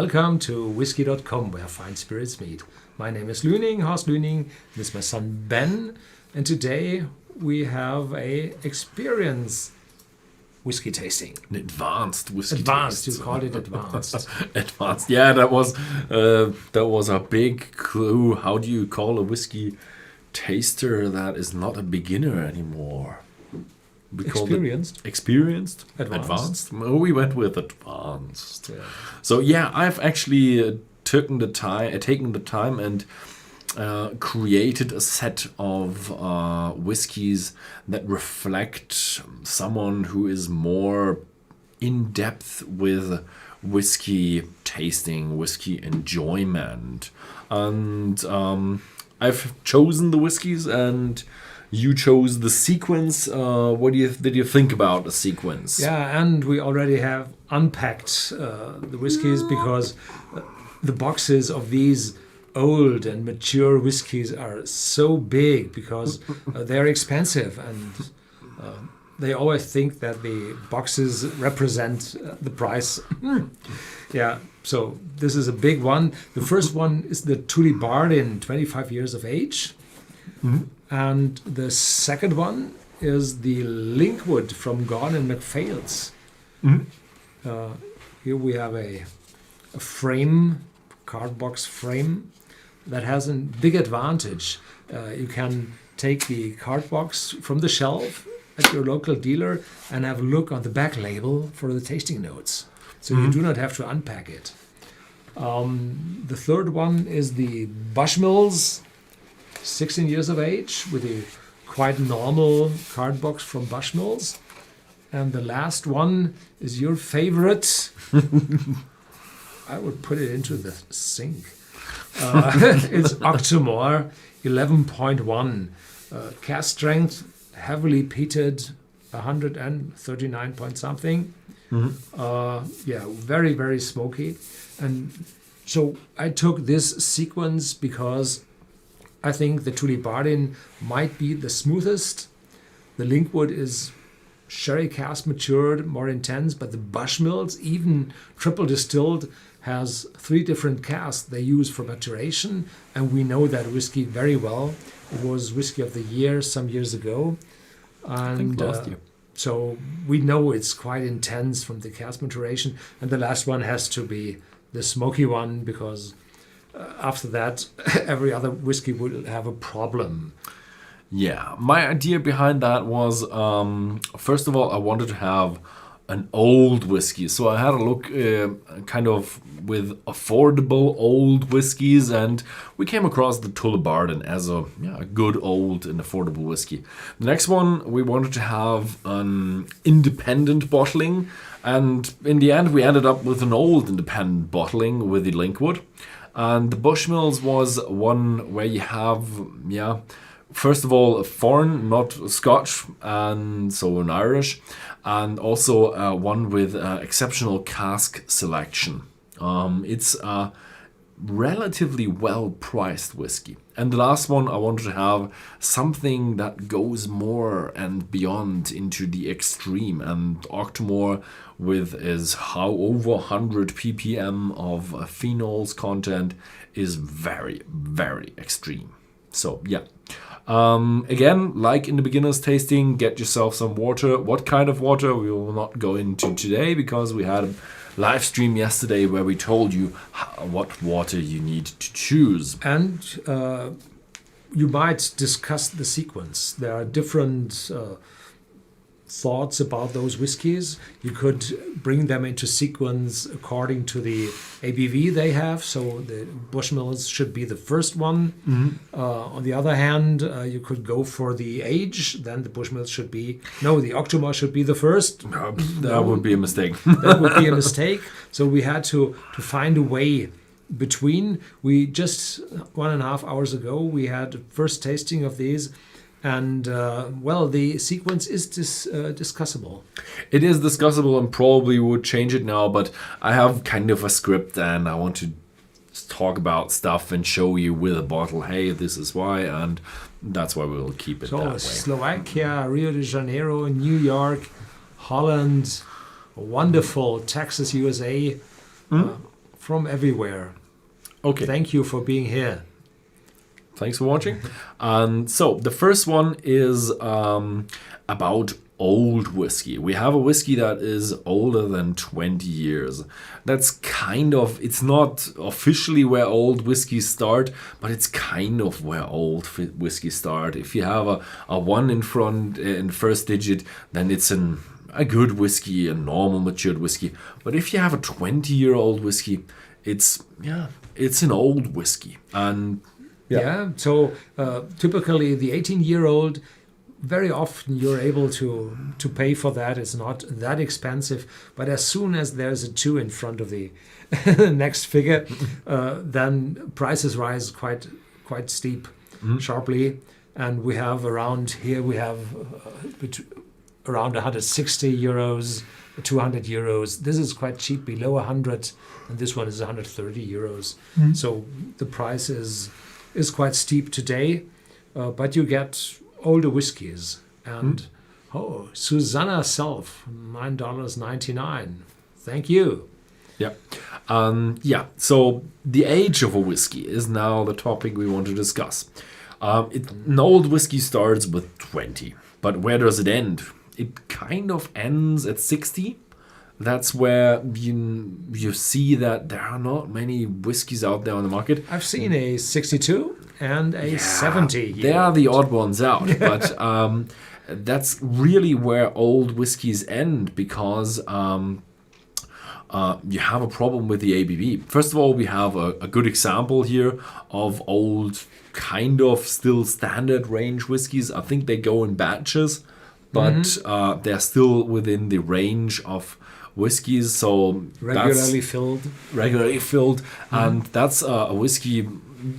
welcome to Whisky.com, where fine spirits meet. My name is Lüning, Horst Lüning. This is my son Ben, and today we have a experience whiskey tasting. An advanced whiskey Advanced, taste. you called it advanced. Advanced, yeah, that was a big clue. How do you call a whiskey taster that is not a beginner anymore? We called it experienced, advanced. Well, we went with advanced. Yeah. So yeah, I've actually taken the time and created a set of whiskies that reflect someone who is more in depth with whiskey tasting, whiskey enjoyment, and I've chosen the whiskeys and. You chose the sequence. What did you think about the sequence? Yeah, and we already have unpacked the whiskies because the boxes of these old and mature whiskies are so big because they're expensive, and they always think that the boxes represent the price. Yeah, so this is a big one. The first one is the Tullibardine, 25 years of age. Mm-hmm. And the second one is the Linkwood from Gordon MacPhail's. Mm-hmm. Here we have a frame, card box frame, that has a big advantage. You can take the card box from the shelf at your local dealer and have a look on the back label for the tasting notes. So you do not have to unpack it. The third one is the Bushmills, 16 years of age, with a quite normal card box from Bushmills. And the last one is your favorite. I would put it into the sink. It's Octomore 11.1. Cask strength, heavily peated, 139 point something. Mm-hmm. Very, very smoky. And so I took this sequence because I think the Tullibardine might be the smoothest. The Linkwood is sherry cask matured, more intense, but the Bushmills, even triple distilled, has 3 different casks they use for maturation, and we know that whiskey very well. It was Whiskey of the Year some years ago, and I think last year. So we know it's quite intense from the cask maturation. And the last one has to be the smoky one, because after that, every other whiskey would have a problem. Yeah, my idea behind that was, first of all, I wanted to have an old whiskey. So I had a look kind of with affordable old whiskies, and we came across the Tullibardine as a good old and affordable whiskey. The next one, we wanted to have an independent bottling, and in the end, we ended up with an old independent bottling with the Linkwood. And the Bushmills was one where you have, first of all, a foreign, not Scotch, and so an Irish, and also one with exceptional cask selection. It's a relatively well-priced whiskey. And the last one, I wanted to have something that goes more and beyond into the extreme. And Octomore with is how over 100 ppm of phenols content is very, very extreme. So yeah. Again, like in the beginner's tasting, get yourself some water. What kind of water we will not go into today, because we had a live stream yesterday where we told you what water you need to choose. And you might discuss the sequence. There are different thoughts about those whiskies. You could bring them into sequence according to the ABV they have. So the Bushmills should be the first one. Mm-hmm. On the other hand, you could go for the age. Then the Bushmills should be... No, the Octomore should be the first. That would be a mistake. That would be a mistake. So we had to find a way between. We just 1.5 hours ago, we had first tasting of these. And, the sequence is discussable. It is discussable, and probably would change it now, but I have kind of a script, and I want to talk about stuff and show you with a bottle, hey, this is why, and that's why we'll keep it that way. Slovakia, Rio de Janeiro, New York, Holland, wonderful, Texas, USA, from everywhere. Okay. Thank you for being here. Thanks for watching. And so the first one is about old whiskey. We have a whiskey that is older than 20 years. That's kind of, it's not officially where old whiskeys start, but it's kind of where old whiskeys start. If you have a 1 in front in first digit, then it's a good whiskey, a normal matured whiskey. But if you have a 20-year-old whiskey, it's an old whiskey. And so typically the 18-year-old, very often you're able to pay for that. It's not that expensive, but as soon as there's a 2 in front of the next figure, then prices rise quite steep, sharply. And we have around here, around 160 euros, 200 euros. This is quite cheap, below 100, and this one is 130 euros. So the price is quite steep today, but you get older whiskies. And Susanna Self, $9.99. Thank you. So the age of a whiskey is now the topic we want to discuss. An old whiskey starts with 20, but where does it end? It kind of ends at 60. That's where you see that there are not many whiskeys out there on the market. I've seen a 62 and a 70. They are the odd ones out, but that's really where old whiskeys end, because you have a problem with the ABV. First of all, we have a good example here of old, kind of still standard range whiskeys. I think they go in batches, but they're still within the range of whiskeys, so regularly filled, and that's a whiskey.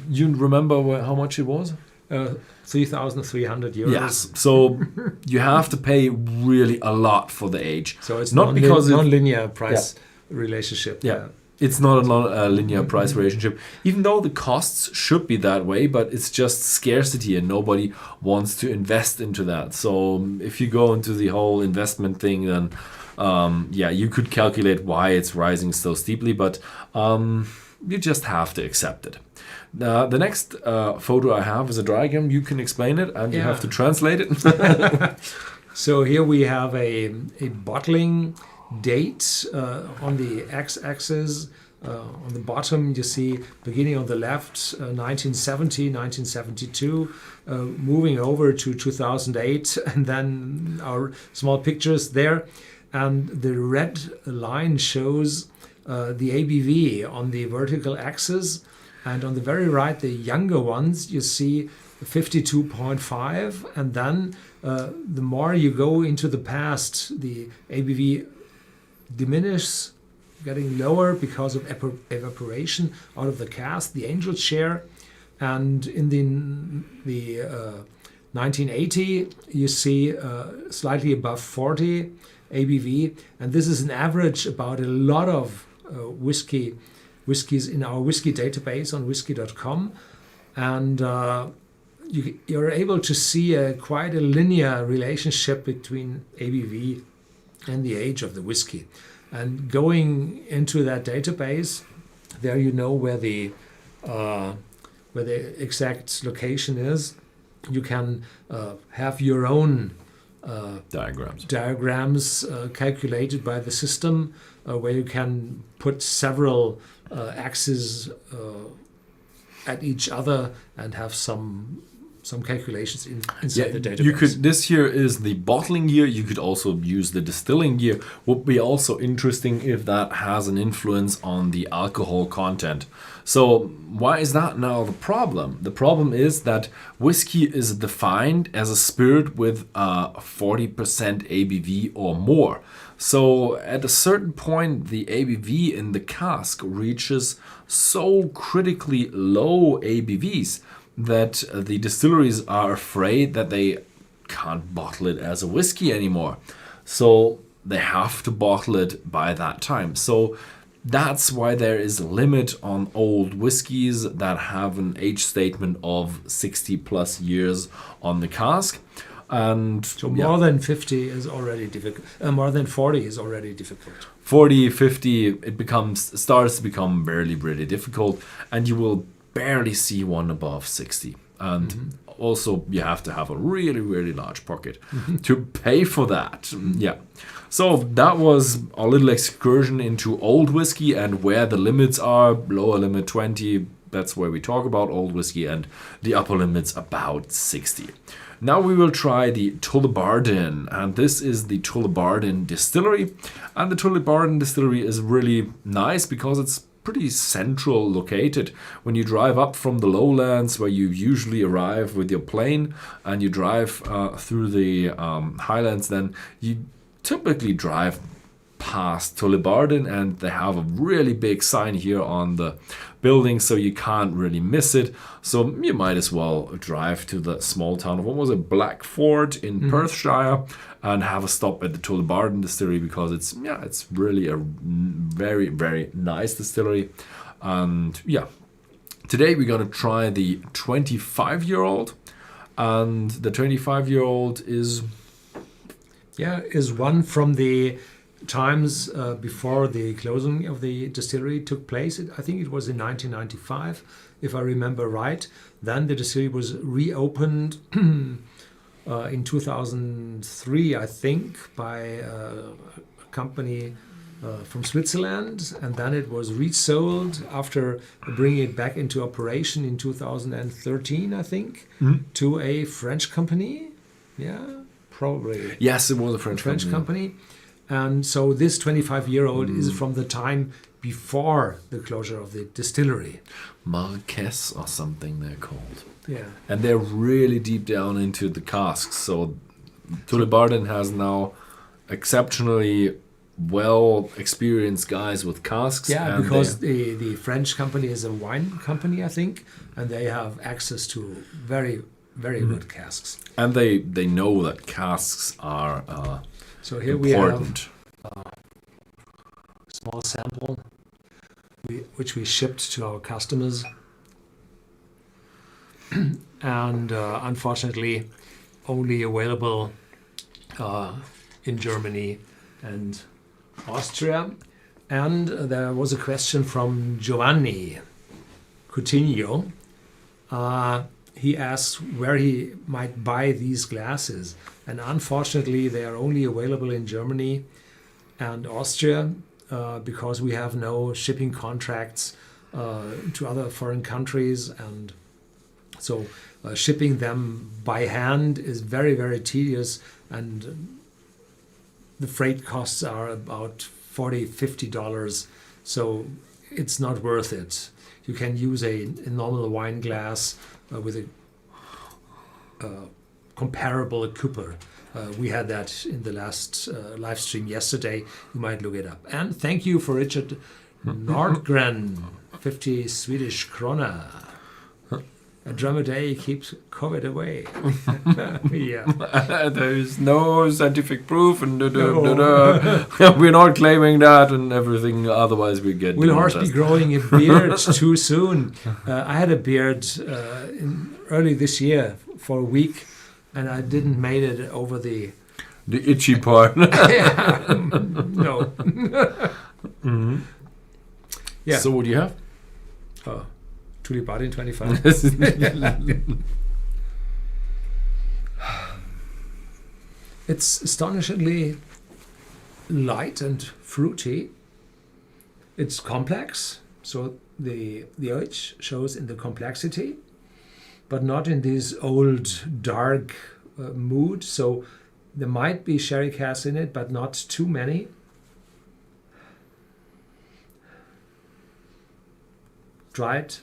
You remember how much it was? 3,300 euros. Yes, so you have to pay really a lot for the age. So it's not because non-linear price relationship. It's not a linear price relationship, even though the costs should be that way, but it's just scarcity and nobody wants to invest into that. So if you go into the whole investment thing, then you could calculate why it's rising so steeply, but you just have to accept it. The next photo I have is a diagram. You can explain it, and you have to translate it. So here we have a bottling date on the x-axis. On the bottom you see beginning on the left 1970, 1972, moving over to 2008, and then our small pictures there. And the red line shows the ABV on the vertical axis. And on the very right, the younger ones, you see 52.5. And then the more you go into the past, the ABV diminishes, getting lower because of evaporation out of the cask, the angel share. And in the 1980, you see slightly above 40 ABV, and this is an average about a lot of whiskeys in our whiskey database on Whisky.com, and you're able to see quite a linear relationship between ABV and the age of the whiskey. And going into that database, there you know where the exact location is. You can have your own diagrams calculated by the system, where you can put several axes at each other and have some calculations inside the database. This here is the bottling year. You could also use the distilling year. Would be also interesting if that has an influence on the alcohol content. So why is that now the problem? The problem is that whiskey is defined as a spirit with 40% ABV or more. So at a certain point, the ABV in the cask reaches so critically low ABVs that the distilleries are afraid that they can't bottle it as a whiskey anymore. So they have to bottle it by that time. So that's why there is a limit on old whiskies that have an age statement of 60 plus years on the cask. And So more than 50 is already difficult. More than 40 is already difficult. 40, 50, starts to become really difficult, and you will barely see one above 60. And also, you have to have a really large pocket to pay for that. Yeah. So that was a little excursion into old whiskey and where the limits are. Lower limit 20, that's where we talk about old whiskey, and the upper limit's about 60. Now we will try the Tullibardine, and this is the Tullibardine distillery. And the Tullibardine distillery is really nice because it's pretty central located. When you drive up from the lowlands where you usually arrive with your plane and you drive through the highlands, then you typically drive past Tullibardine, and they have a really big sign here on the building, so you can't really miss it. So you might as well drive to the small town of, what was it, Blackford in Perthshire, and have a stop at the Tullibardine distillery, because it's really a very nice distillery. And yeah, today we're gonna try the 25-year-old, and the 25-year-old is one from the times before the closing of the distillery took place. I think it was in 1995, if I remember right. Then the distillery was reopened in 2003, I think, by a company from Switzerland, and then it was resold after bringing it back into operation in 2013, I think, to a French company. Yeah, probably. Yes, it was a French company. And so this 25-year-old is from the time before the closure of the distillery. Marquess or something they're called. Yeah. And they're really deep down into the casks. So Tullibardine has now exceptionally well experienced guys with casks. Yeah, because the French company is a wine company, I think, and they have access to very good casks. And they know that casks are so here important. We have a small sample which we shipped to our customers. And unfortunately only available in Germany and Austria. And there was a question from Giovanni Coutinho. He asks where he might buy these glasses. And unfortunately, they are only available in Germany and Austria because we have no shipping contracts to other foreign countries. And so shipping them by hand is very tedious, and the freight costs are about $40-50, so it's not worth it. You can use a normal wine glass with a comparable cooper. We had that in the last live stream yesterday. You might look it up. And thank you for Richard Nordgren, 50 Swedish krona. A drum a day keeps COVID away. Yeah. There is no scientific proof, and we're not claiming that and everything. Otherwise, we get. Will horse be growing a beard too soon? I had a beard early this year for a week, and I didn't make it over the itchy part. No. Mm-hmm. Yeah. So what do you have? Tullibardine 25. It's astonishingly light and fruity. It's complex, so the age shows in the complexity, but not in this old dark mood. So there might be sherry casks in it, but not too many. Dried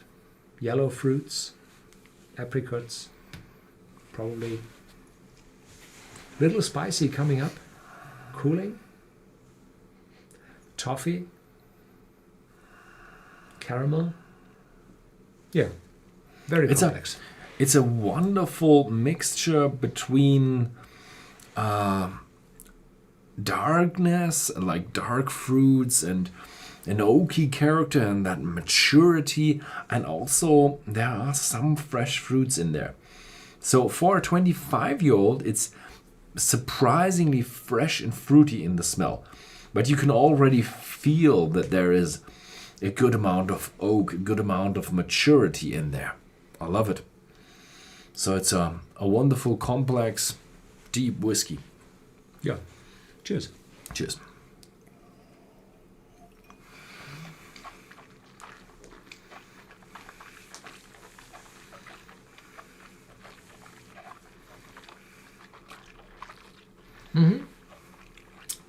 yellow fruits, apricots, probably. Little spicy coming up, cooling. Toffee, caramel. Yeah, very complex. It's a wonderful mixture between darkness, like dark fruits, and an oaky character, and that maturity, and also there are some fresh fruits in there. So for a 25-year-old, it's surprisingly fresh and fruity in the smell. But you can already feel that there is a good amount of oak, a good amount of maturity in there. I love it. So it's a wonderful, complex, deep whiskey. Yeah. Cheers. Cheers.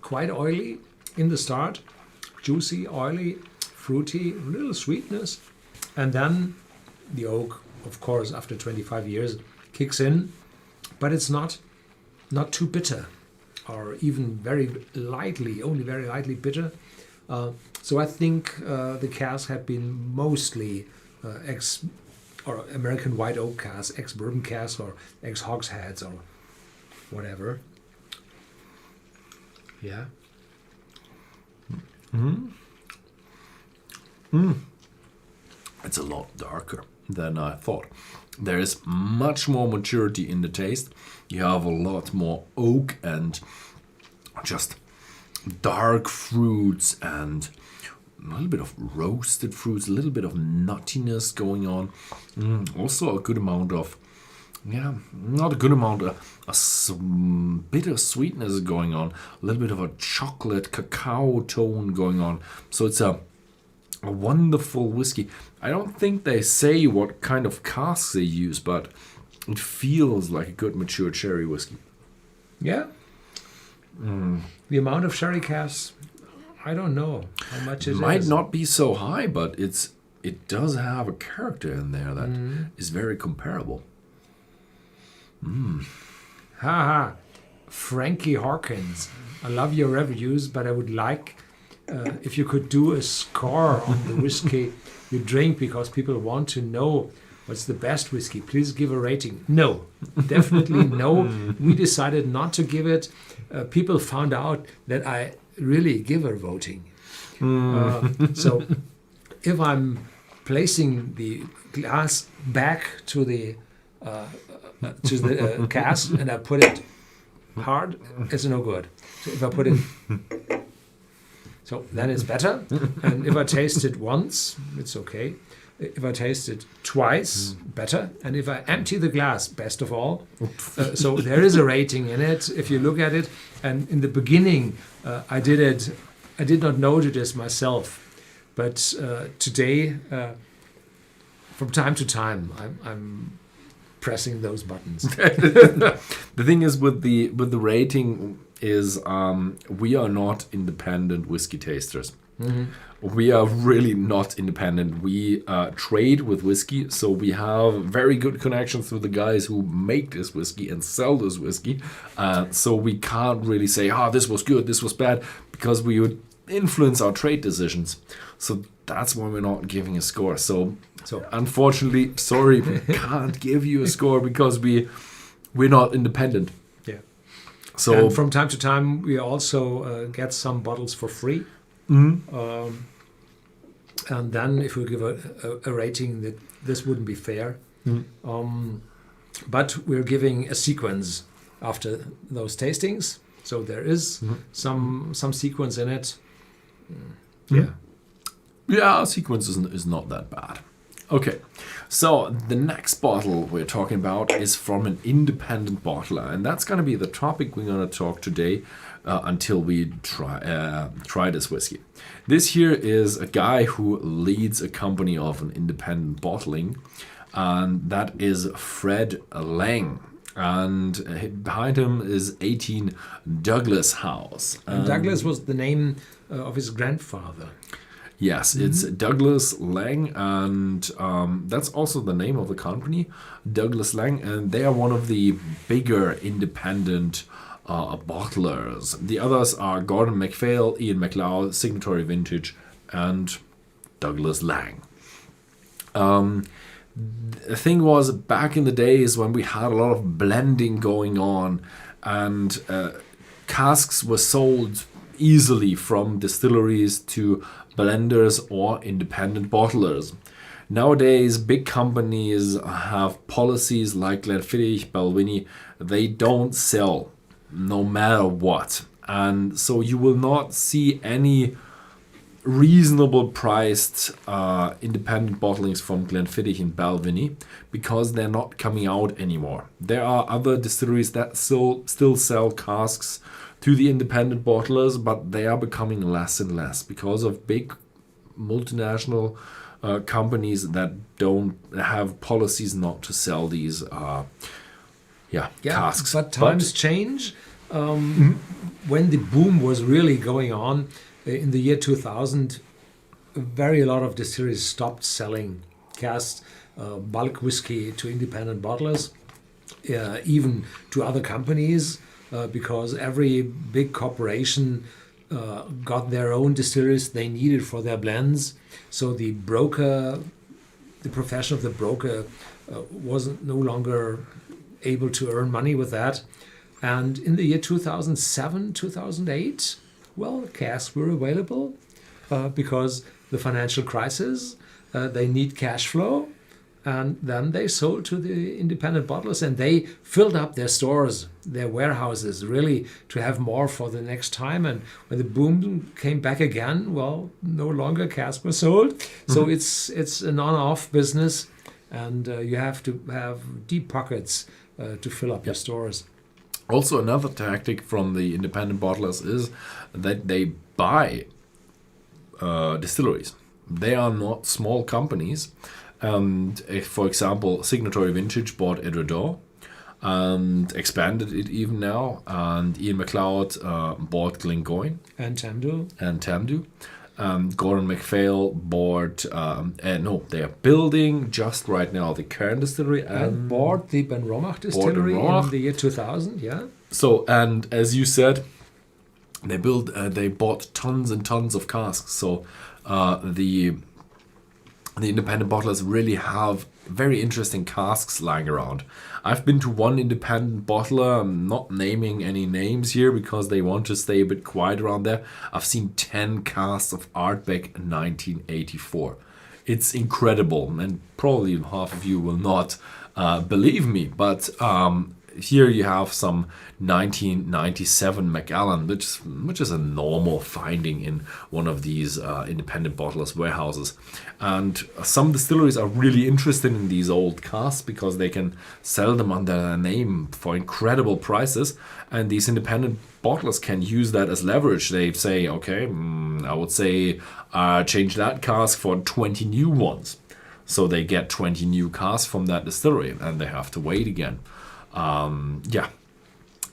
Quite oily in the start, juicy, oily, fruity, a little sweetness, and then the oak, of course, after 25 years, kicks in, but it's not too bitter, or even only very lightly bitter. So I think the casks have been mostly or American white oak casks, ex-bourbon casks, or ex-hogsheads, or whatever. Yeah. It's a lot darker than I thought. There is much more maturity in the taste. You have a lot more oak and just dark fruits and a little bit of roasted fruits, a little bit of nuttiness going on. Also a good amount of, not a good amount, a bitter sweetness going on. A little bit of a chocolate cacao tone going on. So it's a wonderful whiskey. I don't think they say what kind of casks they use, but it feels like a good mature cherry whiskey. Yeah. The amount of sherry casks, I don't know how much it might is. not be so high, but it does have a character in there that is very comparable. Haha. Frankie Hawkins, I love your reviews, but I would like if you could do a score on the whiskey you drink, because people want to know what's the best whiskey. Please give a rating. No, definitely no. We decided not to give it. People found out that I really give a voting. So if I'm placing the glass back to the cask and I put it hard, it's no good. So if I put it, so then it's better. And if I taste it once, it's okay. If I taste it twice, better. And if I empty the glass, best of all. So there is a rating in it if you look at it. And in the beginning, I did not notice myself. But today, from time to time, I'm pressing those buttons. The thing is with the rating is we are not independent whiskey tasters. We are really not independent. We trade with whiskey, so we have very good connections with the guys who make this whiskey and sell this whiskey. So we can't really say, this was good, this was bad, because we would influence our trade decisions. So that's why we're not giving a score. So unfortunately, sorry, we can't give you a score because we're not independent. Yeah. So and from time to time, we also get some bottles for free. And then if we give a rating, that this wouldn't be fair. But we're giving a sequence after those tastings. So there is some sequence in it. Yeah, sequence is not that bad. Okay, so the next bottle we're talking about is from an independent bottler, and that's going to be the topic we're going to talk today until we try this whiskey. This here is a guy who leads a company of an independent bottling, and that is Fred Lang. And behind him is 18 Douglas House. And Douglas was the name of his grandfather. Yes, it's Douglas Lang, and that's also the name of the company, Douglas Lang, and they are one of the bigger independent bottlers. The others are Gordon MacPhail, Ian MacLeod, Signatory Vintage, and Douglas Lang. The thing was, back in the days when we had a lot of blending going on, and casks were sold easily from distilleries to blenders or independent bottlers. Nowadays, big companies have policies like Glenfiddich, Balvenie. They don't sell no matter what. And so you will not see any reasonable priced independent bottlings from Glenfiddich and Balvenie because they're not coming out anymore. There are other distilleries that still sell casks to the independent bottlers, but they are becoming less and less because of big multinational companies that don't have policies not to sell these casks. But times change. When the boom was really going on in the year 2000, a lot of distilleries stopped selling casks, bulk whiskey to independent bottlers, even to other companies, because every big corporation got their own distilleries they needed for their blends. So the profession of the broker wasn't no longer able to earn money with that. And in the year 2007, 2008, well, casks were available because the financial crisis, they need cash flow. And then they sold to the independent bottlers and they filled up their stores, their warehouses, really to have more for the next time. And when the boom came back again, well, no longer casks were sold. So it's an on-off business, and you have to have deep pockets to fill up your stores. Also, another tactic from the independent bottlers is that they buy distilleries. They are not small companies. And if, for example, Signatory Vintage bought Edredor and expanded it even now, and Ian MacLeod bought Glengoyne And Tamdhu. Gordon MacPhail bought, they are building just right now the Cairn distillery And bought the Ben Romach distillery in the year 2000, yeah. So, and as you said, they bought tons and tons of casks. So the independent bottlers really have very interesting casks lying around. I've been to one independent bottler, I'm not naming any names here because they want to stay a bit quiet around there. I've seen 10 casks of Ardbeg 1984. It's incredible, and probably half of you will not believe me, but here you have some 1997 Macallan, which is a normal finding in one of these independent bottlers' warehouses. And some distilleries are really interested in these old casks because they can sell them under their name for incredible prices. And these independent bottlers can use that as leverage. They say, okay, I would say change that cask for 20 new ones. So they get 20 new casks from that distillery and they have to wait again.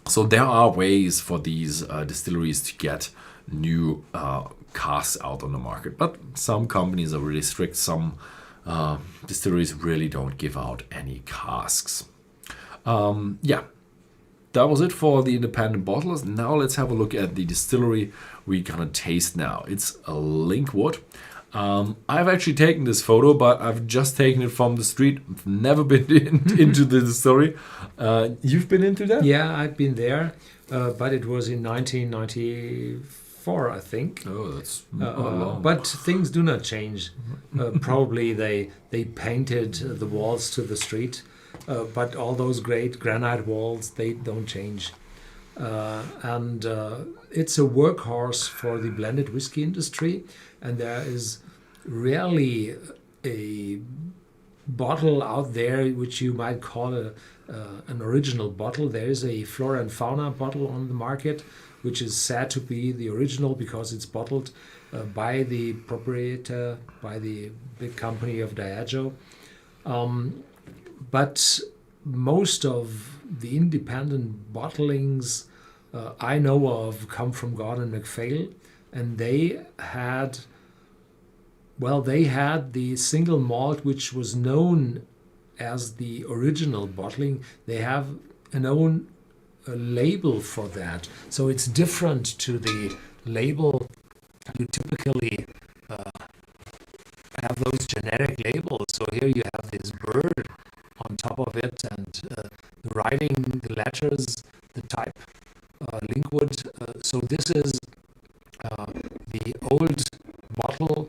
So there are ways for these distilleries to get new casks out on the market, but some companies are really strict. Some distilleries really don't give out any casks. That was it for the independent bottlers. Now let's have a look at the distillery we're gonna taste now. It's a Linkwood. I've actually taken this photo, but I've just taken it from the street. I've never been into the distillery. You've been into that? Yeah, I've been there, but it was in 1994, I think. Oh, that's not long. But things do not change. Probably they painted the walls to the street, but all those great granite walls, they don't change. And it's a workhorse for the blended whiskey industry, and there is rarely a bottle out there which you might call an original bottle. There is a Flora and Fauna bottle on the market, which is said to be the original because it's bottled by the proprietor, by the big company of Diageo. But most of the independent bottlings I know of come from Gordon MacPhail, and they had the single malt which was known as the original bottling. They have an own label for that, so it's different to the label you typically have those generic labels. So here you have this bird on top of it, and the writing, the letters, the type, Linkwood. So this is the old bottle,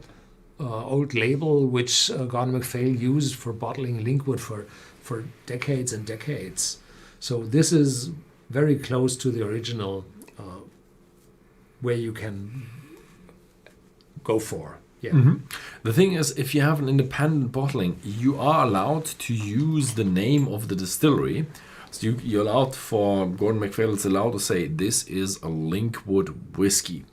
old label, which which Gordon MacPhail used for bottling Linkwood for decades and decades. So this is very close to the original, where you can go for. Yeah. The thing is, if you have an independent bottling, you are allowed to use the name of the distillery. So you're allowed for Gordon MacPhail is allowed to say this is a Linkwood whiskey,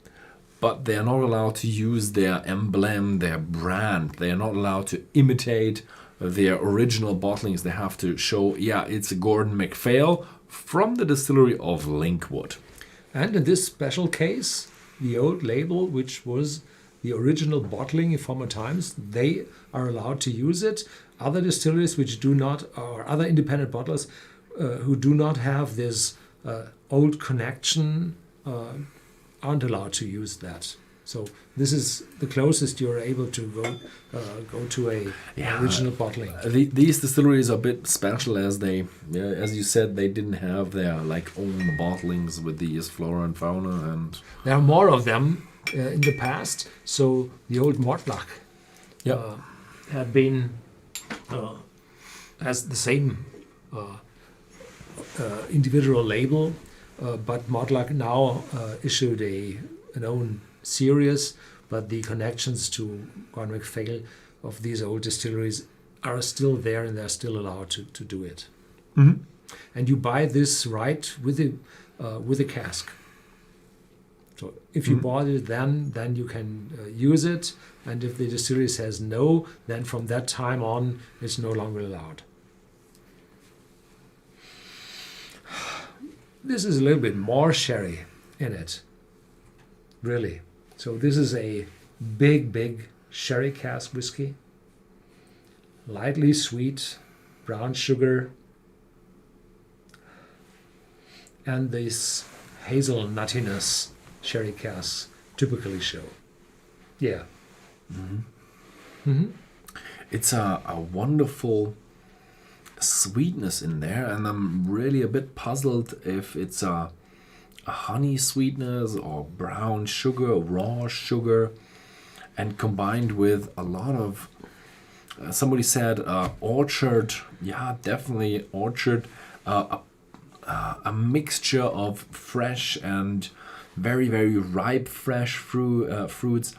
but they are not allowed to use their emblem, their brand. They are not allowed to imitate their original bottlings. They have to show, yeah, it's a Gordon MacPhail from the distillery of Linkwood. And in this special case, the old label, which was the original bottling in former times, they are allowed to use it. Other distilleries which do not, or other independent bottlers who do not have this old connection, aren't allowed to use that. So this is the closest you're able to go to a original bottling. These distilleries are a bit special, as they, as you said, they didn't have their own bottlings with these flora and fauna, and there are more of them in the past. So the old Mortlach had been has the same individual label, but Mortlach now issued an own series, but the connections to Gordon MacPhail of these old distilleries are still there, and they're still allowed to do it. And you buy this right with a cask. So if you bought it then you can use it, and if the distillery says no, then from that time on it's no longer allowed. This is a little bit more sherry in it, really. So this is a big sherry cask whiskey, lightly sweet, brown sugar, and this hazelnuttiness sherry casks typically show. Yeah. It's a wonderful sweetness in there, and I'm really a bit puzzled if it's a honey sweetness or brown sugar, raw sugar, and combined with a lot of somebody said orchard. Yeah, definitely orchard. A mixture of fresh and very ripe fresh fruits,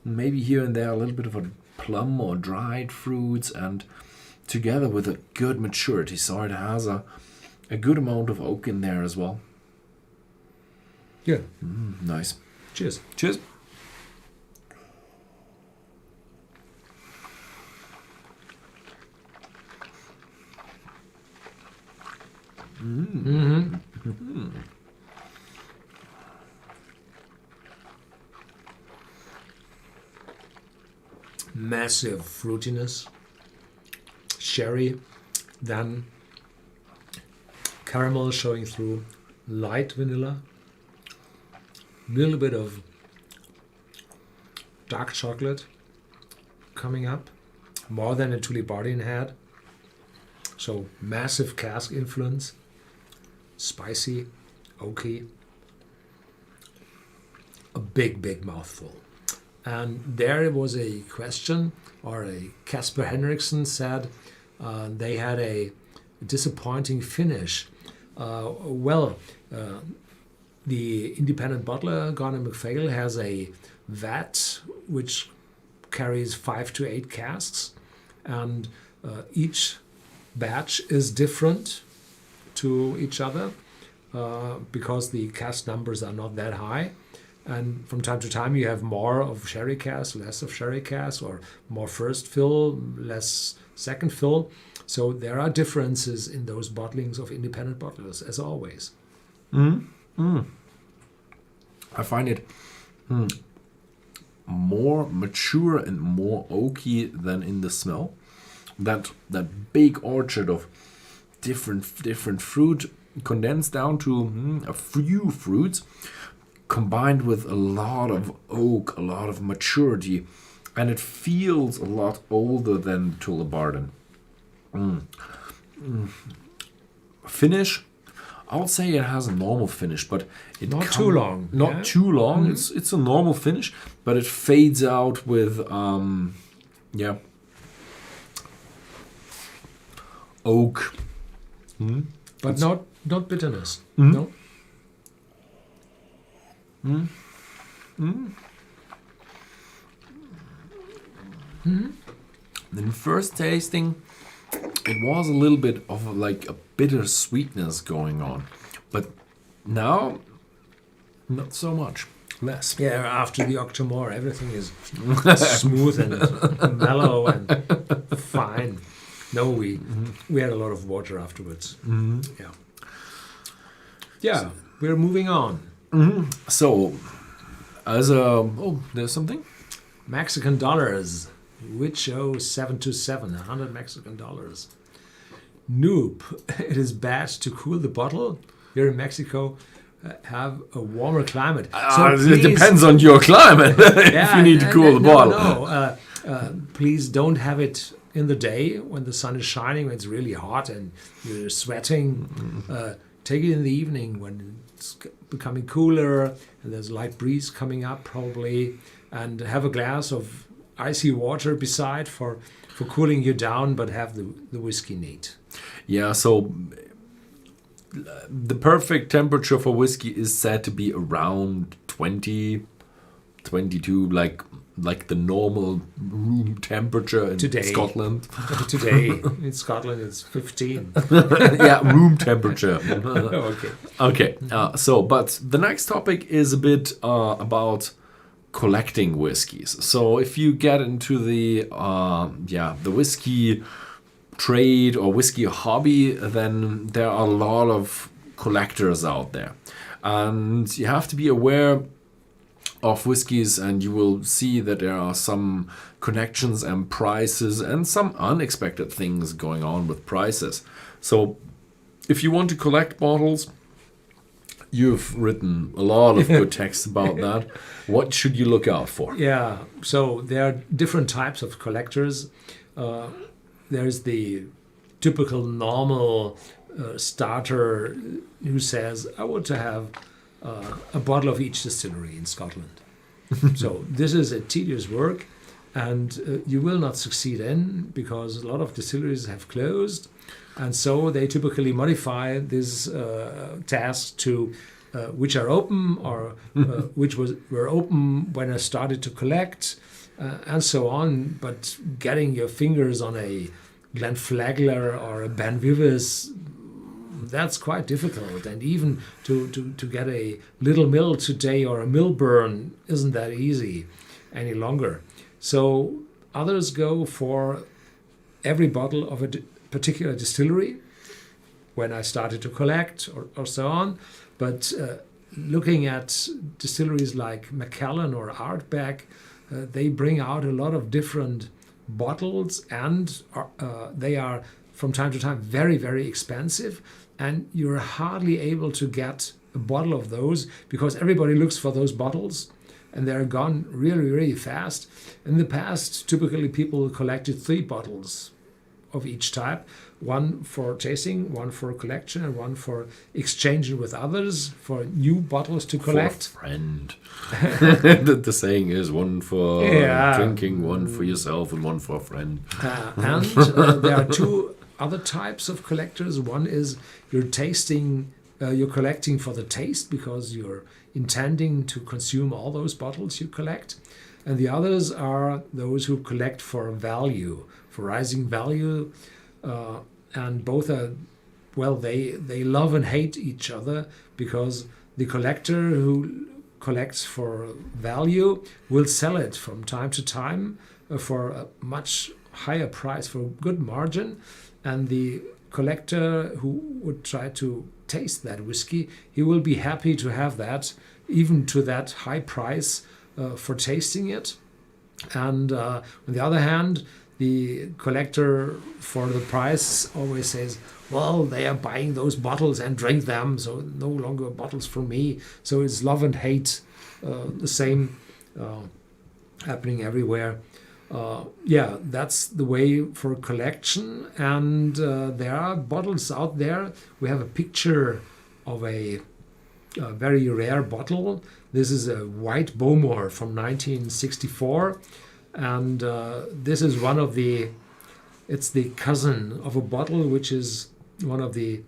maybe here and there a little bit of a plum or dried fruits, and together with a good maturity, so it has a good amount of oak in there as well. Yeah. Nice. Cheers. Cheers. Massive fruitiness, sherry, then caramel showing through, light vanilla, little bit of dark chocolate coming up, more than a Tullibardine had. So massive cask influence, spicy, oaky, a big mouthful. And there was a question, or a Casper Henriksen said they had a disappointing finish. The independent bottler, Gordon MacPhail, has a vat which carries 5 to 8 casks, and each batch is different to each other because the cask numbers are not that high. And from time to time you have more of sherry cask, less of sherry cask, or more first fill, less second fill. So there are differences in those bottlings of independent bottlers, as always. I find it more mature and more oaky than in the smell. That big orchard of different fruit condensed down to a few fruits, combined with a lot of oak, a lot of maturity, and it feels a lot older than Tullibardine. Finish, I would say it has a normal finish, but not too long. Not too long. It's a normal finish, but it fades out with oak. But not bitterness. No. In first tasting, it was a little bit of like a bitter sweetness going on, but now not so much. Less. Yeah, after the Octomore, everything is smooth and mellow and fine. No, we had a lot of water afterwards. Yeah. Yeah, we're moving on. So, as a there's something. Mexican dollars. Wicho 727, 100 Mexican dollars. Noob, it is bad to cool the bottle. Here in Mexico, have a warmer climate. It depends on your climate if you need to cool the bottle. No. Please don't have it in the day when the sun is shining, when it's really hot and you're sweating. Take it in the evening when it's becoming cooler and there's a light breeze coming up probably, and have a glass of icy water beside for cooling you down, but have the whiskey neat. Yeah, so the perfect temperature for whiskey is said to be around 20, 22, like the normal room temperature in Scotland. Today in Scotland it's 15. Yeah, room temperature. Okay. But the next topic is a bit about collecting whiskeys. So if you get into the whiskey trade or whiskey hobby, then there are a lot of collectors out there, and you have to be aware of whiskeys, and you will see that there are some connections and prices and some unexpected things going on with prices. So if you want to collect bottles, you've written a lot of good text about that. What should you look out for? Yeah, so there are different types of collectors. There's the typical normal starter who says, I want to have a bottle of each distillery in Scotland. So this is a tedious work, and you will not succeed in, because a lot of distilleries have closed, and so they typically modify this task to which are open or were open when I started to collect, and so on. But getting your fingers on a Glenflagler or a Banvivis, that's quite difficult. And even to get a Little Mill today or a Millburn isn't that easy any longer. So others go for every bottle of a particular distillery when I started to collect or so on. But looking at distilleries like Macallan or Ardbeg, they bring out a lot of different bottles, and they are from time to time very, very expensive, and you're hardly able to get a bottle of those because everybody looks for those bottles and they're gone really, really fast. In the past, typically people collected 3 bottles of each type, one for tasting, one for collection, and one for exchanging with others for new bottles to collect. For a friend. The saying is one for drinking, one for yourself, and one for a friend. And there are 2 other types of collectors. One is you're collecting for the taste because you're intending to consume all those bottles you collect. And the others are those who collect for value, for rising value. And both are, well, they love and hate each other, because the collector who collects for value will sell it from time to time for a much higher price, for a good margin. And the collector who would try to taste that whiskey, he will be happy to have that, even to that high price for tasting it. And on the other hand, the collector for the price always says, well, they are buying those bottles and drink them, so no longer bottles for me. So it's love and hate, the same happening everywhere. That's the way for collection. And there are bottles out there. We have a picture of a very rare bottle. This is a white Bowmore from 1964. And this is one of the It's the cousin of a bottle which is one of the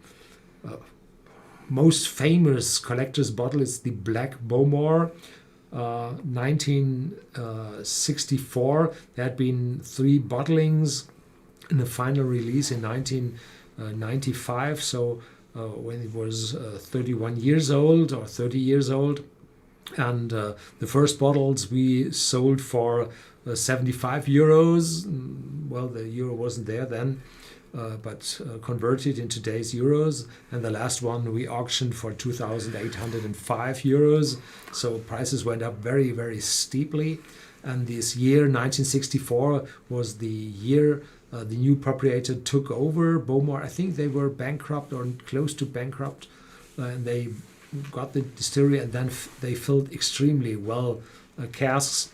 most famous collector's bottle. It's the Black Bowmore, 1964. There had been 3 bottlings in the final release in 1995. So when it was 31 years old or 30 years old. And the first bottles we sold for 75 euros. Well, the euro wasn't there then, but converted in today's euros. And the last one we auctioned for 2,805 euros. So prices went up very, very steeply. And this year, 1964, was the year the new proprietor took over Bowmore. I think they were bankrupt or close to bankrupt. And they got the distillery, and then they filled extremely well casks.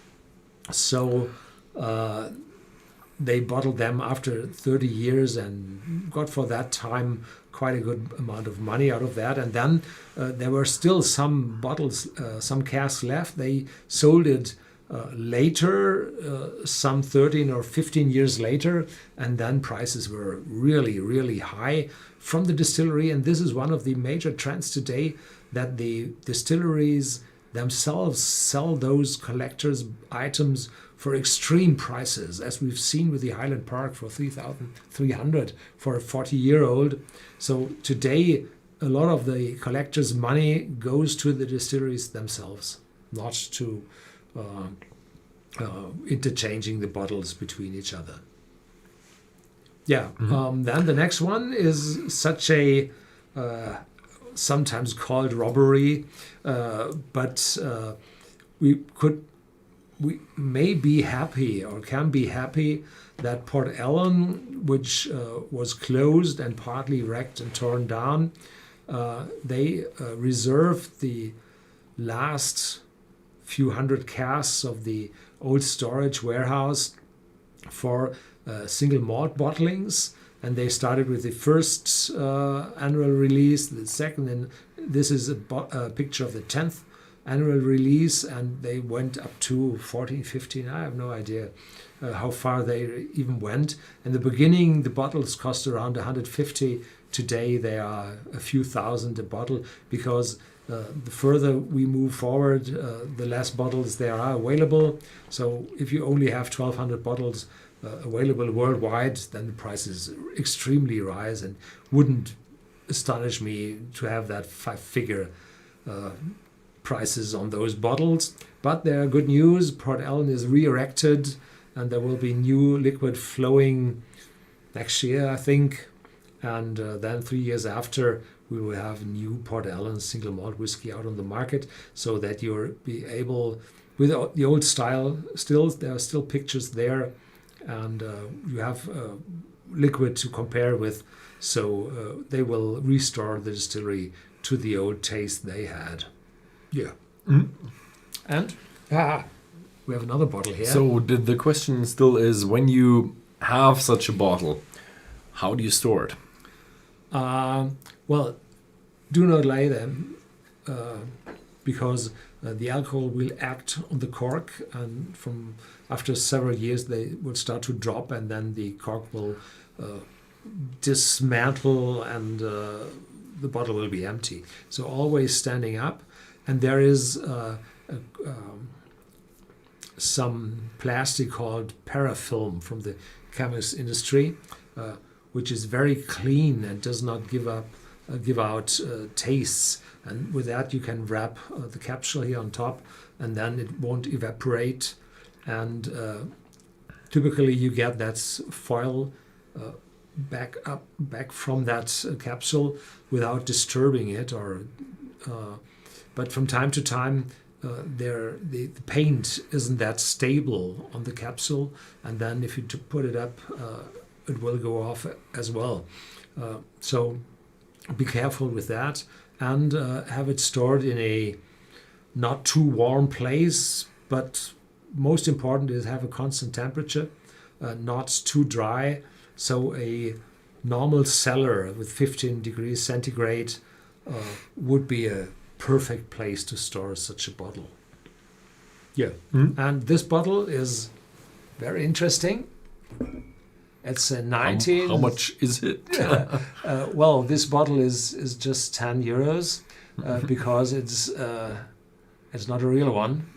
So they bottled them after 30 years and got for that time quite a good amount of money out of that. And then there were still some bottles, some casks left. They sold it later, some 13 or 15 years later, and then prices were really, really high from the distillery. And this is one of the major trends today, that the distilleries themselves sell those collectors' items for extreme prices, as we've seen with the Highland Park for 3,300 for a 40-year-old. So today, a lot of the collectors' money goes to the distilleries themselves, not to interchanging the bottles between each other. Yeah. Then the next one is such a sometimes called robbery, but we may be happy or can be happy that Port Ellen, which was closed and partly wrecked and torn down, they reserved the last few hundred casks of the old storage warehouse for single malt bottlings. And they started with the first annual release, the second, and this is a picture of the 10th annual release, and they went up to 14, 15, I have no idea how far they even went. In the beginning, the bottles cost around 150. Today, they are a few thousand a bottle, because the further we move forward, the less bottles there are available. So if you only have 1,200 bottles available worldwide, then the prices extremely rise, and wouldn't astonish me to have that 5-figure prices on those bottles. But there are good news. Port Ellen is re-erected, and there will be new liquid flowing next year, I think. And then 3 years after, we will have new Port Ellen single malt whiskey out on the market, so that you'll be able, with the old style, still there are still pictures there, and you have liquid to compare with. So they will restore the distillery to the old taste they had. Yeah. And we have another bottle here. So the question still is, when you have such a bottle, how do you store it? Well, do not lay them, because the alcohol will act on the cork, and after several years they will start to drop, and then the cork will dismantle, and the bottle will be empty. So always standing up. And there is some plastic called parafilm from the chemist industry, which is very clean and does not give out tastes. And with that, you can wrap the capsule here on top, and then it won't evaporate. And typically, you get that foil back from that capsule without disturbing it, but from time to time, the paint isn't that stable on the capsule, and then if you put it up, it will go off as well. So be careful with that, and have it stored in a not too warm place, but most important is have a constant temperature, not too dry. So a normal cellar with 15 degrees centigrade would be a perfect place to store such a bottle. Yeah. And this bottle is very interesting. It's 19. How much is it? Well, this bottle is just 10 euros because it's not a real one.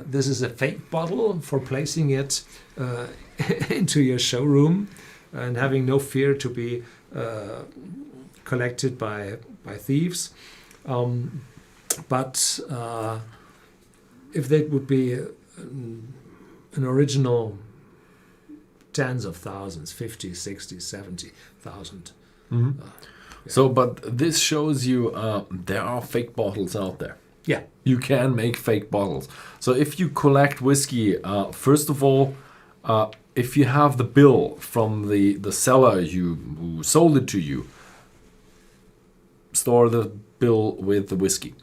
This is a fake bottle for placing it into your showroom and having no fear to be collected by thieves. But if that would be an original, tens of thousands, 50, 60, 70,000. So, but this shows you there are fake bottles out there. Yeah. You can make fake bottles. So if you collect whiskey, first of all, if you have the bill from the seller who sold it to you, store the bill with the whiskey.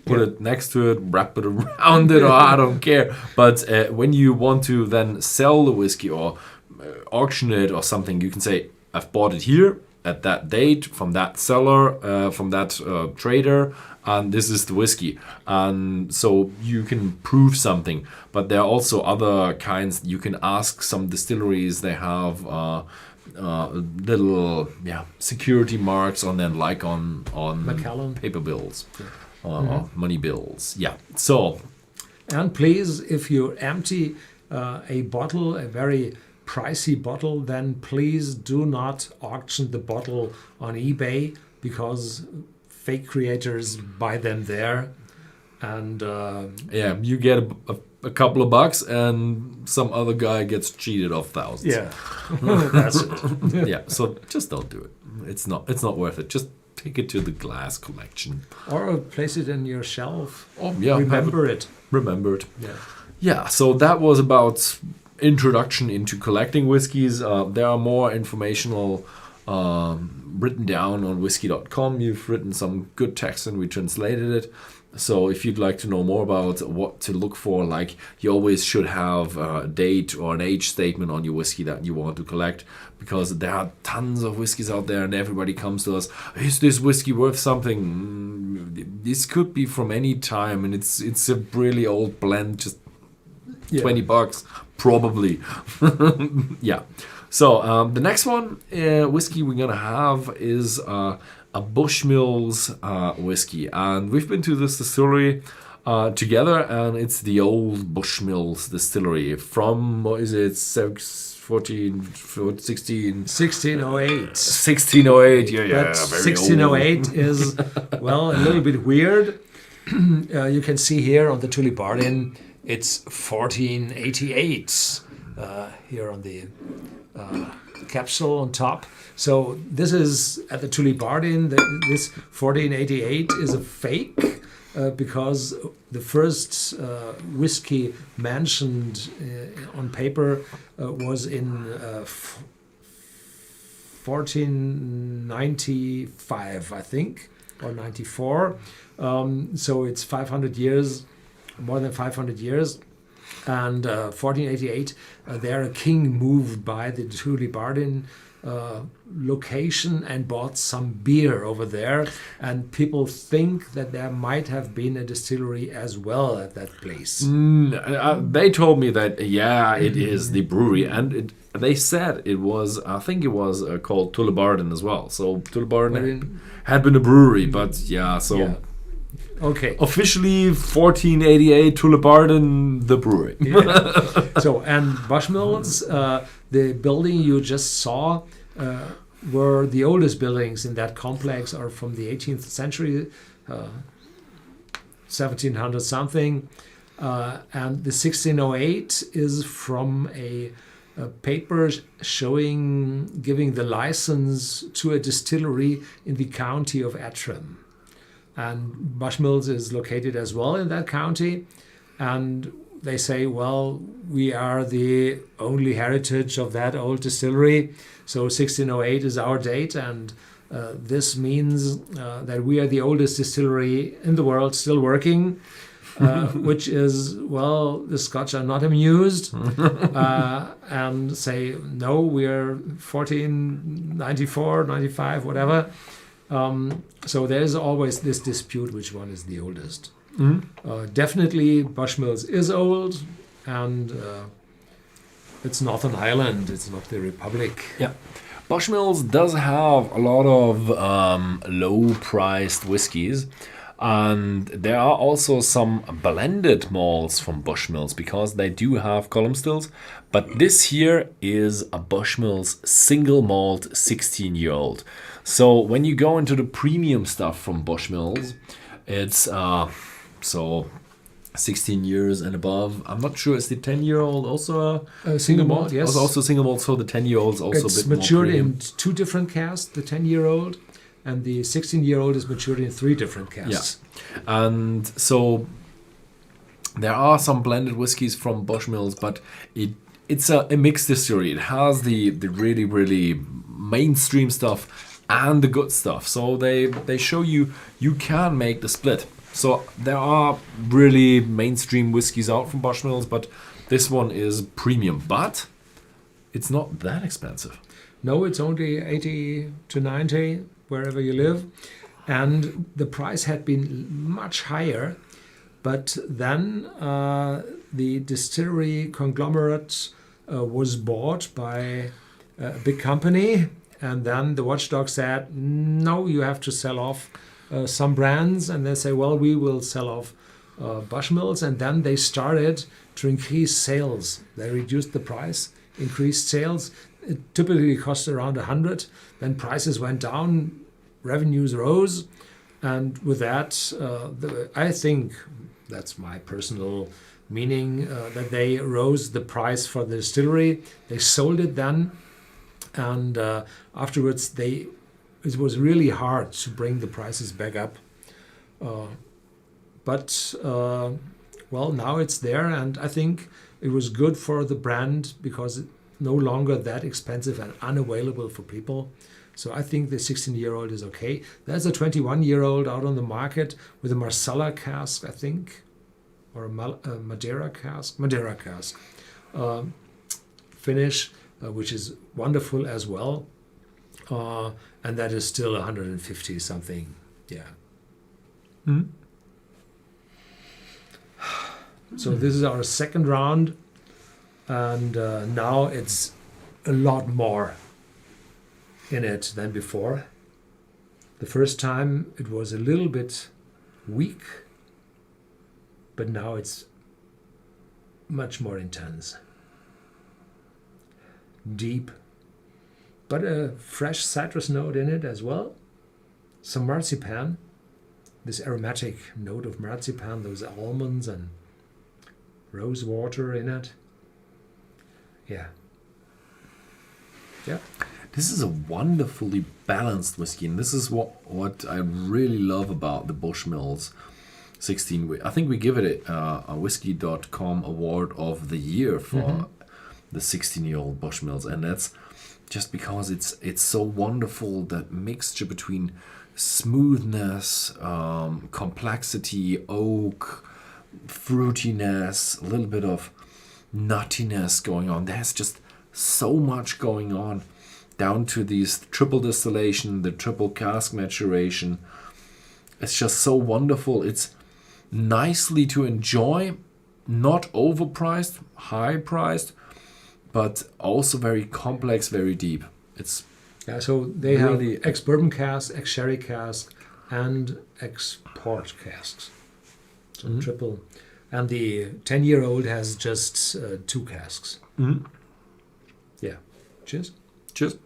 Put it next to it, wrap it around it, or I don't care. But when you want to then sell the whiskey or auction it or something, you can say, I've bought it here at that date from that seller, from that trader, and this is the whiskey. And so you can prove something. But there are also other kinds. You can ask some distilleries, they have little security marks on them, like on Macallan. paper bills. Money bills. Yeah. So. And please, if you empty a bottle, a very pricey bottle, then please do not auction the bottle on eBay, because fake creators buy them there. And you get a couple of bucks and some other guy gets cheated of thousands. Yeah. That's it. Yeah. So just don't do it. It's not worth it. Just take it to the glass collection. Or place it in your shelf. Oh, yeah. Remember it. Remember it. Yeah. Yeah, so that was about introduction into collecting whiskies. There are more informational written down on Whisky.com. You've written some good text and we translated it. So if you'd like to know more about what to look for, like you always should have a date or an age statement on your whiskey that you want to collect, because there are tons of whiskeys out there and everybody comes to us, is this whiskey worth something? This could be from any time and it's a really old blend, just $20 probably. Yeah. So the next one whiskey we're gonna have is a Bushmills whiskey, and we've been to this distillery together, and it's the old Bushmills distillery from, what is it, 1608. Yeah, But very 1608 old. is, well, a little bit weird. You can see here on the Tullibardine, it's 1488 here on the capsule on top. So this is at the Tullibardine. This 1488 is a fake because the first whiskey mentioned on paper was in 1495, I think, or 94. So it's 500 years, more than 500 years. And 1488, there a king moved by the Tullibardine location and bought some beer over there, and people think that there might have been a distillery as well at that place. They told me that it is the brewery, and they said it was, I think it was called Tullibardine as well. So Tullibardine had been a brewery, but okay. Officially 1488 Tullibardine, the brewery. Yeah. So, and Bushmills, the building you just saw, were the oldest buildings in that complex, are from the 18th century, 1700 something. And the 1608 is from a paper giving the license to a distillery in the county of Antrim. And Bushmills is located as well in that county. And they say, well, we are the only heritage of that old distillery. So 1608 is our date. And this means that we are the oldest distillery in the world still working, which is, well, the Scotch are not amused and say, no, we are 1494, 95, whatever. So there is always this dispute which one is the oldest. Definitely Bushmills is old, and It's Northern Ireland. It's not the Republic. Yeah. Bushmills does have a lot of low-priced whiskies, and there are also some blended malts from Bushmills because they do have column stills. But this here is a Bushmills single malt 16-year-old. So when you go into the premium stuff from Bushmills, it's 16 years and above. I'm not sure, is the 10-year-old also a single malt? Yes. Also single malt, so the 10-year-old's also it's a bit more matured premium. in 2 different casks, the 10-year-old, and the 16-year-old is matured in 3 different casks. Yeah. And so there are some blended whiskies from Bushmills, but it's a mixed distillery. It has the really, really mainstream stuff and the good stuff. So they show you can make the split. So there are really mainstream whiskies out from Bushmills, but this one is premium. But it's not that expensive. No, it's only 80 to 90 wherever you live. And the price had been much higher. But then the distillery conglomerate was bought by a big company. And then the watchdog said, no, you have to sell off some brands. And they say, well, we will sell off Bushmills. And then they started to increase sales. They reduced the price, increased sales. It typically cost around 100. Then prices went down, revenues rose. And with that, I think that's my personal meaning, that they rose the price for the distillery. They sold it then. And afterwards, it was really hard to bring the prices back up. But now it's there. And I think it was good for the brand because it's no longer that expensive and unavailable for people. So I think the 16-year-old is okay. There's a 21-year-old out on the market with a Marsala cask, I think, or a Madeira cask. Finish, which is wonderful as well. And that is still 150 something. Yeah. Mm-hmm. So this is our second round. And now it's a lot more in it than before. The first time it was a little bit weak, but now it's much more intense. Deep, but a fresh citrus note in it as well. Some marzipan, this aromatic note of marzipan, those almonds and rose water in it. Yeah. Yeah. This is a wonderfully balanced whiskey, and this is what I really love about the Bushmills 16. I think we give it a Whisky.com award of the year for the 16-year-old Bushmills, and that's just because it's so wonderful, that mixture between smoothness, complexity, oak, fruitiness, a little bit of nuttiness going on. There's just so much going on, down to these triple distillation, the triple cask maturation. It's just so wonderful. It's nicely to enjoy, not overpriced, high priced, but also very complex, very deep. It's so they really have ex-bourbon cask, ex-sherry cask, and ex-port casks. So triple. And the 10-year-old has just 2 casks. Mm-hmm. Yeah. Cheers. Cheers.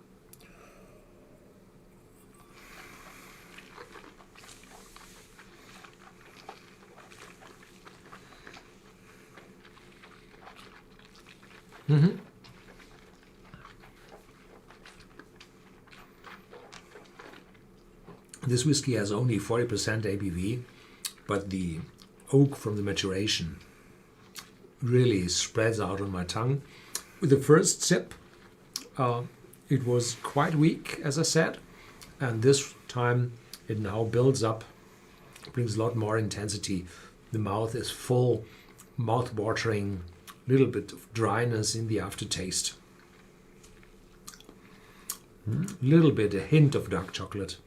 Mm-hmm. This whiskey has only 40% ABV, but the oak from the maturation really spreads out on my tongue. With the first sip, it was quite weak, as I said, and this time it now builds up, brings a lot more intensity. The mouth is full, mouth-watering, little bit of dryness in the aftertaste. Little bit, a hint of dark chocolate.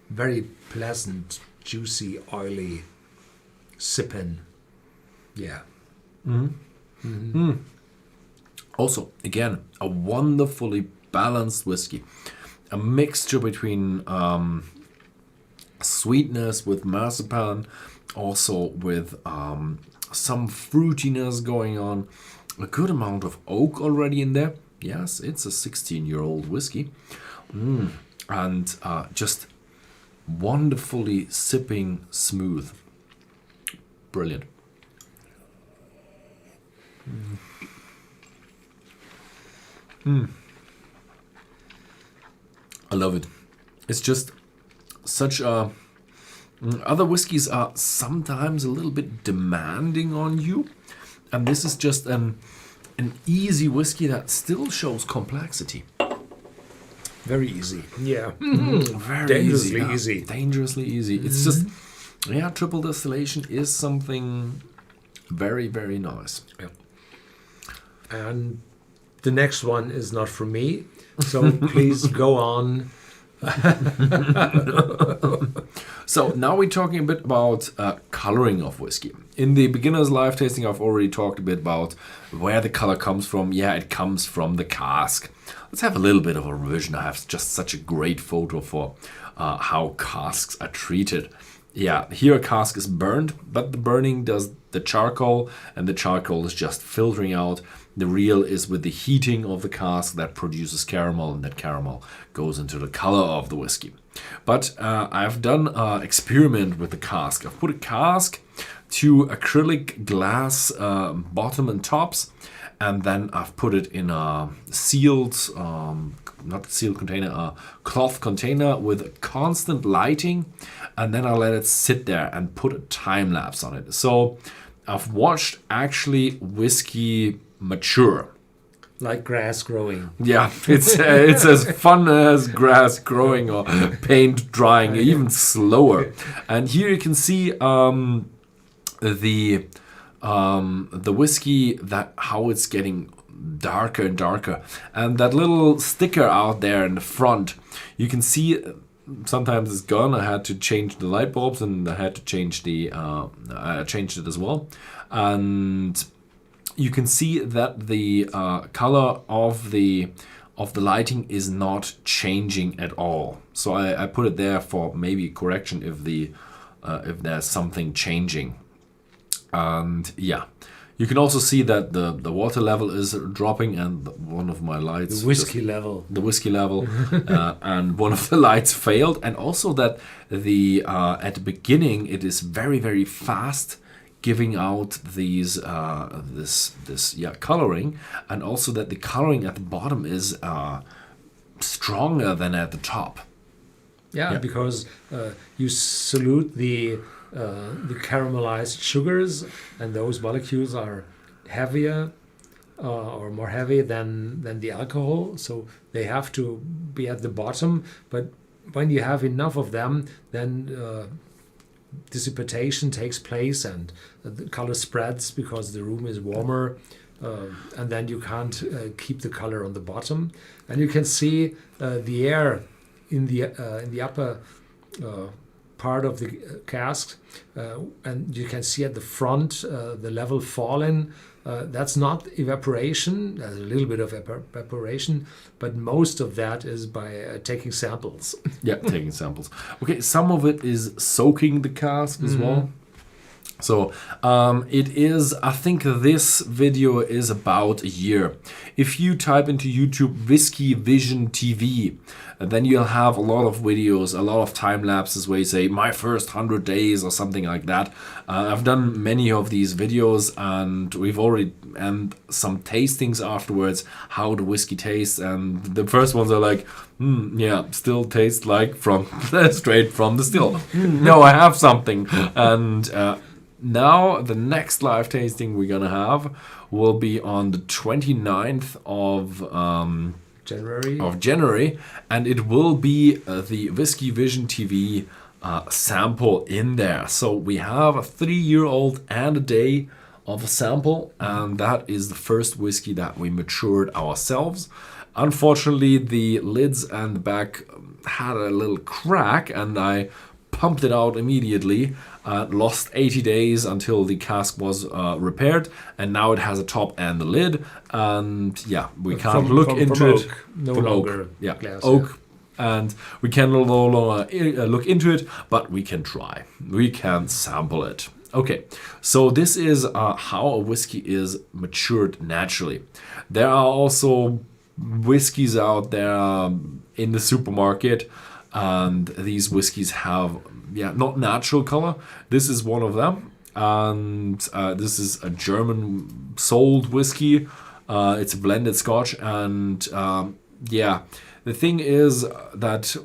Very pleasant, juicy, oily sipping. Yeah. Also, again, a wonderfully balanced whiskey. A mixture between sweetness with marzipan, also with some fruitiness going on. A good amount of oak already in there. Yes, it's a 16-year-old whiskey. And just wonderfully sipping smooth. Brilliant. I love it. It's just such a... Other whiskeys are sometimes a little bit demanding on you. And this is just an easy whiskey that still shows complexity. Very easy. Yeah. Very Dangerously easy. easy. Dangerously easy. It's just, triple distillation is something very, very nice. Yeah. And the next one is not from me, so please go on. So now we're talking a bit about coloring of whiskey. In the beginner's live tasting, I've already talked a bit about where the color comes from. Yeah, it comes from the cask. Let's have a little bit of a revision. I have just such a great photo for how casks are treated. Yeah, here a cask is burned, but the burning does the charcoal, and the charcoal is just filtering out. The real is with the heating of the cask that produces caramel, and that caramel goes into the color of the whiskey. But I've done an experiment with the cask. I've put a cask to acrylic glass bottom and tops, and then I've put it in a sealed, not sealed container, a cloth container with constant lighting, and then I let it sit there and put a time lapse on it. So I've watched actually whiskey mature. Like grass growing. Yeah, it's as fun as grass growing or paint drying, even slower. And here you can see the whiskey, that how it's getting darker and darker, and that little sticker out there in the front, you can see sometimes it's gone. I had to change the light bulbs, and I had to change the I changed it as well, and you can see that the color of the lighting is not changing at all. So I put it there for maybe correction if there's something changing. And yeah, you can also see that the water level is dropping, and one of my lights, the whiskey level, and one of the lights failed, and also that the at the beginning it is very, very fast giving out these this coloring, and also that the coloring at the bottom is stronger than at the top. Yeah, because you solute the caramelized sugars, and those molecules are heavier or more heavy than the alcohol, so they have to be at the bottom. But when you have enough of them, then dissipation takes place, and the color spreads because the room is warmer, and then you can't keep the color on the bottom. And you can see the air in the upper part of the cask, and you can see at the front the level falling. That's not evaporation. There's a little bit of evaporation, but most of that is by taking samples. Yeah, taking samples. Okay, some of it is soaking the cask as well. So it is, I think this video is about a year. If you type into YouTube Whiskey Vision TV, then you'll have a lot of videos, a lot of time lapses where you say my first 100 days or something like that. I've done many of these videos, and we've already, and some tastings afterwards, how the whiskey tastes, and the first ones are like, yeah, still tastes like from straight from the still. No, I have something. And now the next live tasting we're gonna have will be on the 29th of January, and it will be the Whiskey Vision TV sample in there. So we have a 3-year-old and a day of a sample, and that is the first whiskey that we matured ourselves. Unfortunately, the lids and the back had a little crack, and I pumped it out immediately, lost 80 days until the cask was repaired, and now it has a top and a lid. And yeah, we can't look into from it. oak, no From longer oak. Yeah, glass, oak. And we can no longer look into it, but we can try. We can sample it. Okay, so this is how a whiskey is matured naturally. There are also whiskeys out there in the supermarket, and these whiskeys have not natural color. This is one of them, and this is a German sold whiskey. It's a blended Scotch, and the thing is that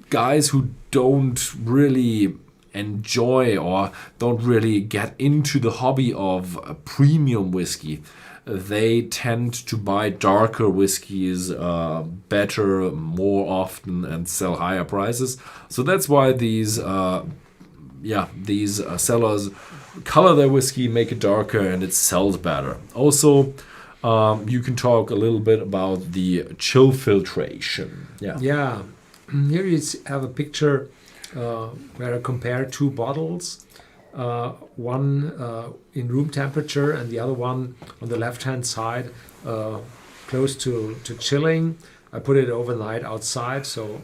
guys who don't really enjoy or don't really get into the hobby of a premium whiskey, they tend to buy darker whiskeys better, more often, and sell higher prices. So that's why these sellers color their whiskey, make it darker, and it sells better. Also, you can talk a little bit about the chill filtration. Yeah. Here you have a picture where I compare two bottles, one in room temperature and the other one on the left-hand side, close to chilling. I put it overnight outside, so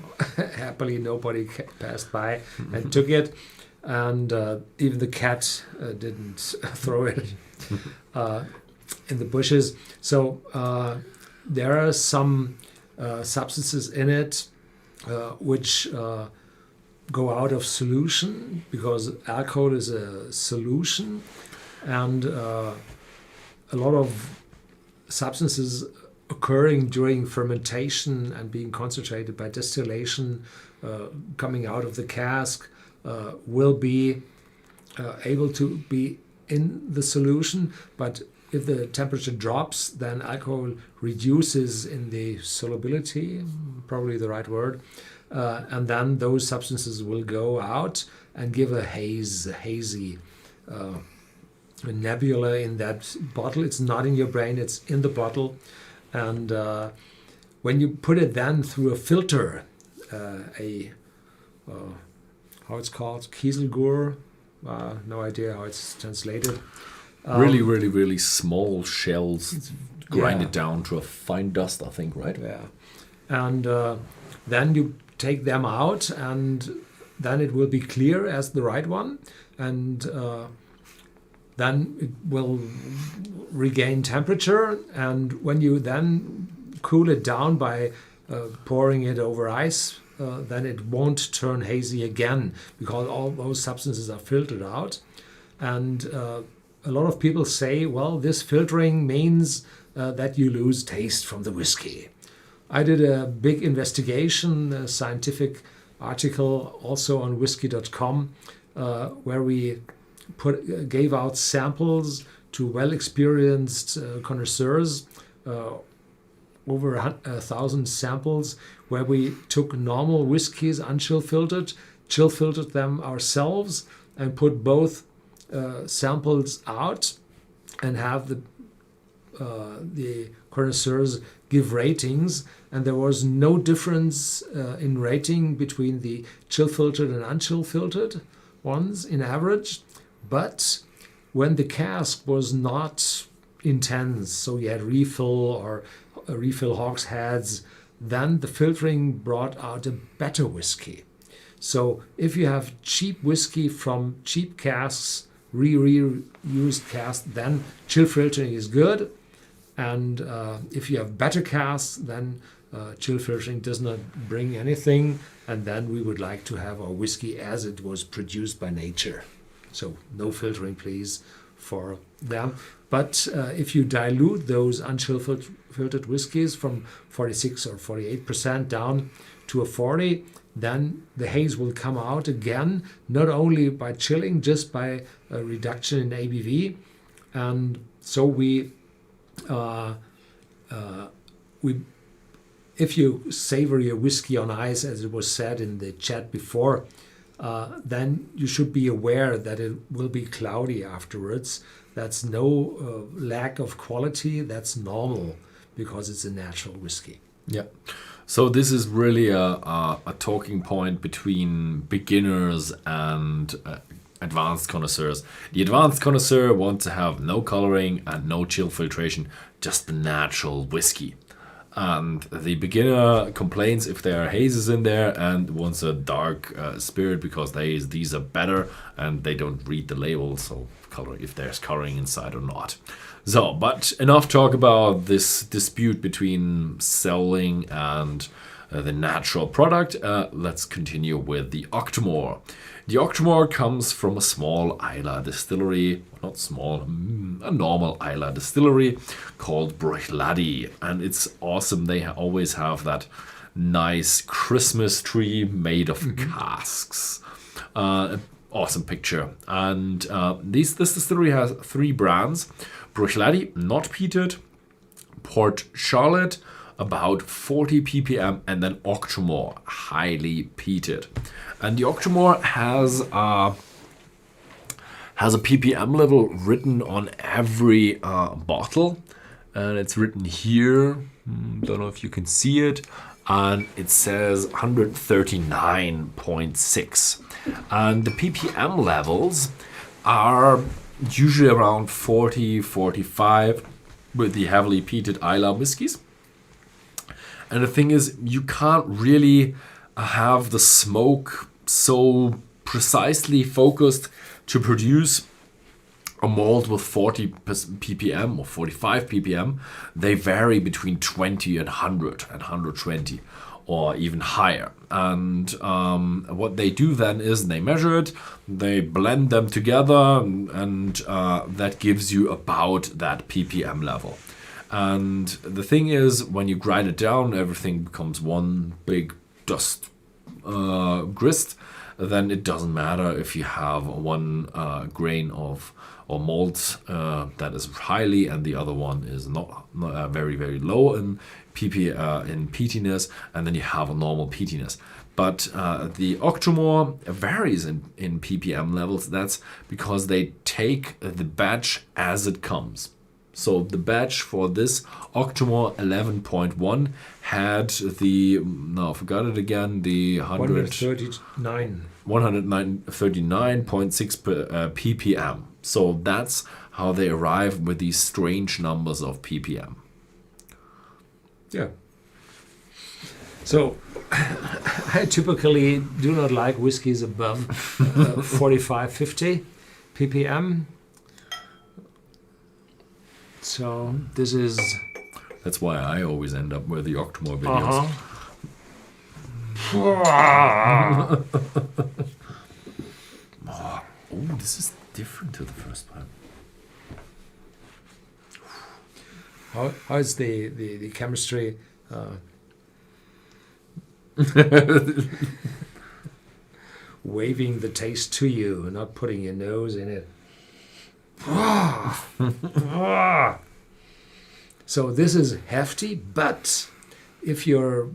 happily nobody passed by and took it. And even the cat didn't throw it in the bushes. So there are some substances in it which go out of solution, because alcohol is a solution, and a lot of substances occurring during fermentation and being concentrated by distillation coming out of the cask will be able to be in the solution, but if the temperature drops, then alcohol reduces in the solubility, probably the right word, and then those substances will go out and give a hazy a nebula in that bottle. It's not in your brain, it's in the bottle. And when you put it then through a filter, how it's called, Kieselguhr, no idea how it's translated. Really small shells, grind it down to a fine dust, I think, right? Yeah. And then you take them out, and then it will be clear as the right one, and then it will regain temperature. And when you then cool it down by pouring it over ice, then it won't turn hazy again, because all those substances are filtered out. And a lot of people say, well, this filtering means that you lose taste from the whiskey. I did a big investigation, a scientific article also on Whisky.com, where we gave out samples to well-experienced connoisseurs, over 1,000 samples, where we took normal whiskies, unchill filtered, chill filtered them ourselves, and put both samples out and have the connoisseurs give ratings, and there was no difference in rating between the chill filtered and unchill filtered ones in average. But when the cask was not intense, so you had refill or refill hogsheads, then the filtering brought out a better whiskey. So if you have cheap whiskey from cheap casks, reused casks, then chill filtering is good. And if you have better casks, then chill filtering does not bring anything. And then we would like to have our whiskey as it was produced by nature. So no filtering, please, for them. But if you dilute those unchill filtered whiskies from 46 or 48% down to a 40, then the haze will come out again, not only by chilling, just by a reduction in ABV. And so if you savor your whiskey on ice, as it was said in the chat before, then you should be aware that it will be cloudy afterwards. That's no lack of quality. That's normal, because it's a natural whiskey. Yeah. So this is really a talking point between beginners and advanced connoisseurs. The advanced connoisseur wants to have no coloring and no chill filtration, just the natural whiskey. And the beginner complains if there are hazes in there and wants a dark spirit because these are better and they don't read the label, so color if there's coloring inside or not. So, but enough talk about this dispute between selling and the natural product. Let's continue with the Octomore. The Octomore comes from a small Islay distillery, not small, a normal Islay distillery called Bushmills, and it's awesome. They always have that nice Christmas tree made of casks. Awesome picture. And this distillery has 3 brands: Bushmills, not peated; Port Charlotte, about 40 ppm, and then Octomore, highly peated. And the Octomore has a ppm level written on every bottle, and it's written here. Don't know if you can see it, and it says 139.6. And the ppm levels are usually around 40, 45 with the heavily peated Islay whiskies. And the thing is, you can't really have the smoke so precisely focused to produce a malt with 40 ppm or 45 ppm. They vary between 20 and 100 and 120 or even higher. And what they do then is they measure it, they blend them together, and that gives you about that ppm level. And the thing is, when you grind it down, everything becomes one big dust grist. Then it doesn't matter if you have one grain of or malt that is highly and the other one is not very, very low in peatiness, and then you have a normal peatiness. But the Octomore varies in ppm levels. That's because they take the batch as it comes. So the batch for this Octomore 11.1 had the, no, I forgot it again, the 139.6 ppm. So that's how they arrive with these strange numbers of ppm. Yeah. So I typically do not like whiskies above 45, 50 ppm. So this is... That's why I always end up with the Octomore videos. Oh, this is different to the first one. How is the chemistry? Waving the taste to you, not putting your nose in it. So this is hefty, but if you're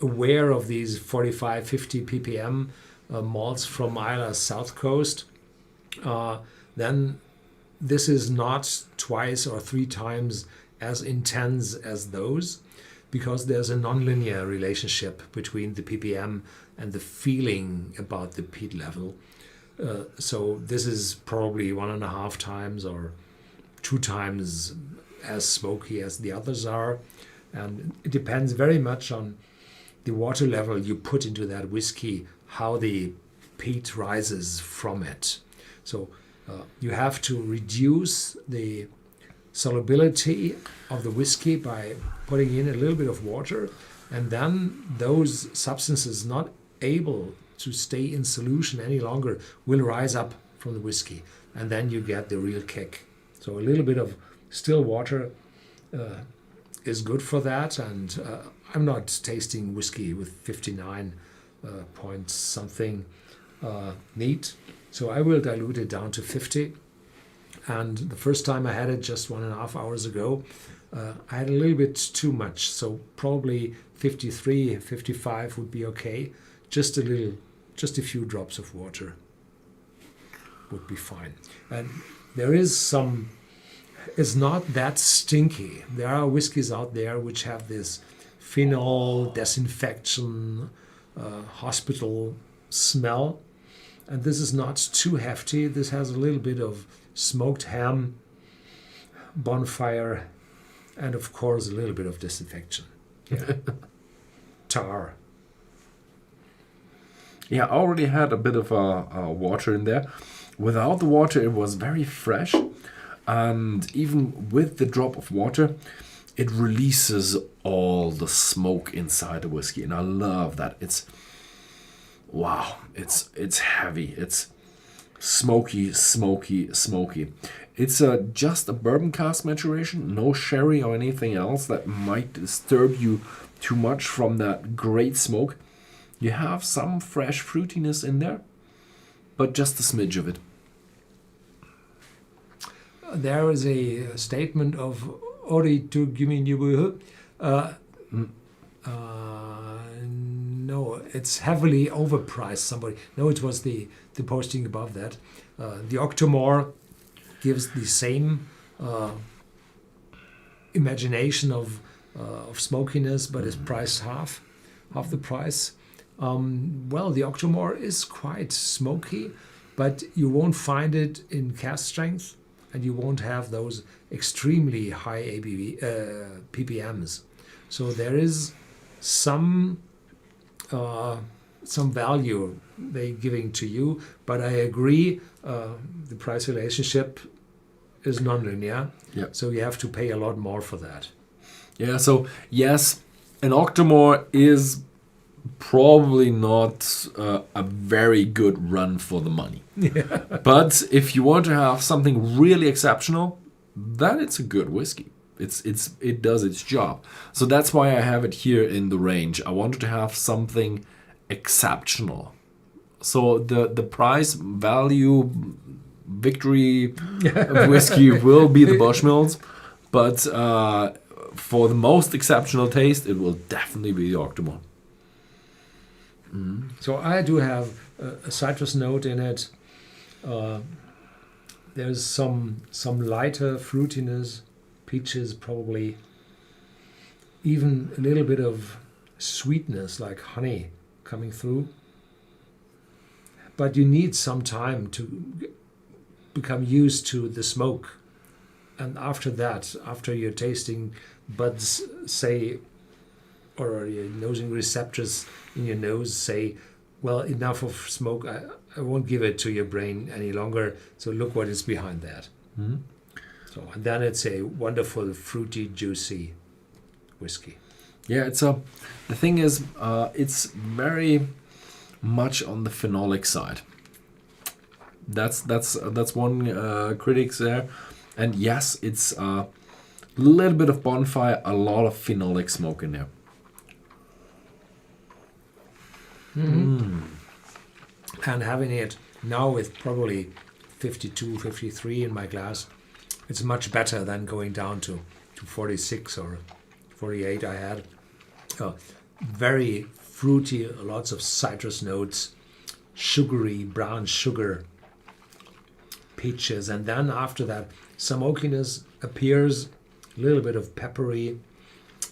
aware of these 45, 50 ppm malts from Islay's south coast, then this is not twice or 3 times as intense as those, because there's a nonlinear relationship between the ppm and the feeling about the peat level. So this is probably 1.5 times or 2 times as smoky as the others are. And it depends very much on the water level you put into that whiskey, how the peat rises from it. So you have to reduce the solubility of the whiskey by putting in a little bit of water, and then those substances not able to stay in solution any longer will rise up from the whiskey, and then you get the real kick. So a little bit of still water is good for that, and I'm not tasting whiskey with 59 point something neat, so I will dilute it down to 50. And the first time I had it just 1.5 hours ago, I had a little bit too much, so probably 53, 55 would be okay. Just a few drops of water would be fine. And there is it's not that stinky. There are whiskeys out there which have this phenol, disinfection, hospital smell. And this is not too hefty. This has a little bit of smoked ham, bonfire, and of course a little bit of disinfection. Yeah. Tar. Yeah, I already had a bit of water in there. Without the water, it was very fresh. And even with the drop of water, it releases all the smoke inside the whiskey. And I love that. It's heavy. It's smoky. It's just a bourbon cask maturation, no sherry or anything else that might disturb you too much from that great smoke. You have some fresh fruitiness in there, but just a smidge of it. There is a statement of Ori to Giminyubu. No, it's heavily overpriced. Somebody. No, it was the posting above that. The Octomore gives the same imagination of smokiness, but is priced half the price. Well, the Octomore is quite smoky, but you won't find it in cask strength, and you won't have those extremely high ABV ppms. So there is some value they're giving to you, but I agree the price relationship is non-linear. Yeah. So you have to pay a lot more for that. Yeah. So yes, an Octomore is probably not a very good run for the money. Yeah. But if you want to have something really exceptional, then it's a good whiskey. It does its job. So that's why I have it here in the range. I wanted to have something exceptional. So the price value victory of whiskey will be the Bushmills, but for the most exceptional taste, it will definitely be the Octomore. So I do have a citrus note in it. There's some lighter fruitiness, peaches probably, even a little bit of sweetness like honey coming through. But you need some time to become used to the smoke. And after that, after your tasting buds say, or your nosing receptors in your nose say, well, enough of smoke, I won't give it to your brain any longer, so look what is behind that. Mm-hmm. So, and then it's a wonderful, fruity, juicy whiskey. Yeah, the thing is, it's very much on the phenolic side. That's one critics there. And yes, it's a little bit of bonfire, a lot of phenolic smoke in there. Mm-hmm. And having it now with probably 52, 53 in my glass, it's much better than going down to 46 or 48 I had. Very fruity, lots of citrus notes, sugary, brown sugar, peaches, and then after that some oakiness appears, a little bit of peppery,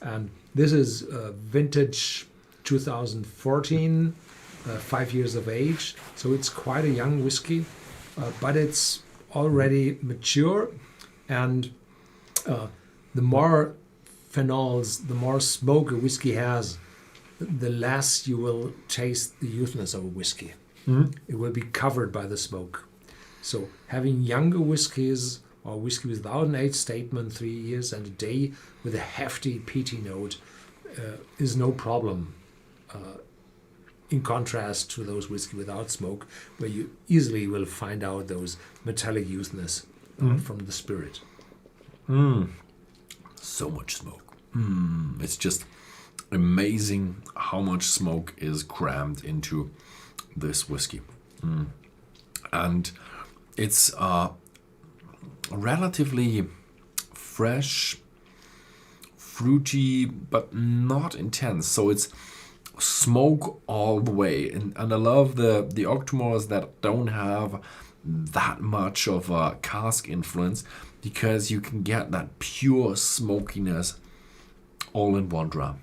and this is vintage 2014, 5 years of age, so it's quite a young whiskey, but it's already mature, and the more phenols, the more smoke a whiskey has, the less you will taste the youthness of a whiskey. Mm-hmm. It will be covered by the smoke. So having younger whiskies or whiskey without an age statement, 3 years and a day, with a hefty peaty note is no problem. In contrast to those whiskey without smoke, where you easily will find out those metallic youthness from the spirit. So much smoke. It's just amazing how much smoke is crammed into this whiskey. And it's relatively fresh, fruity, but not intense. So it's smoke all the way. And I love the Octomores that don't have that much of a cask influence, because you can get that pure smokiness all in one dram.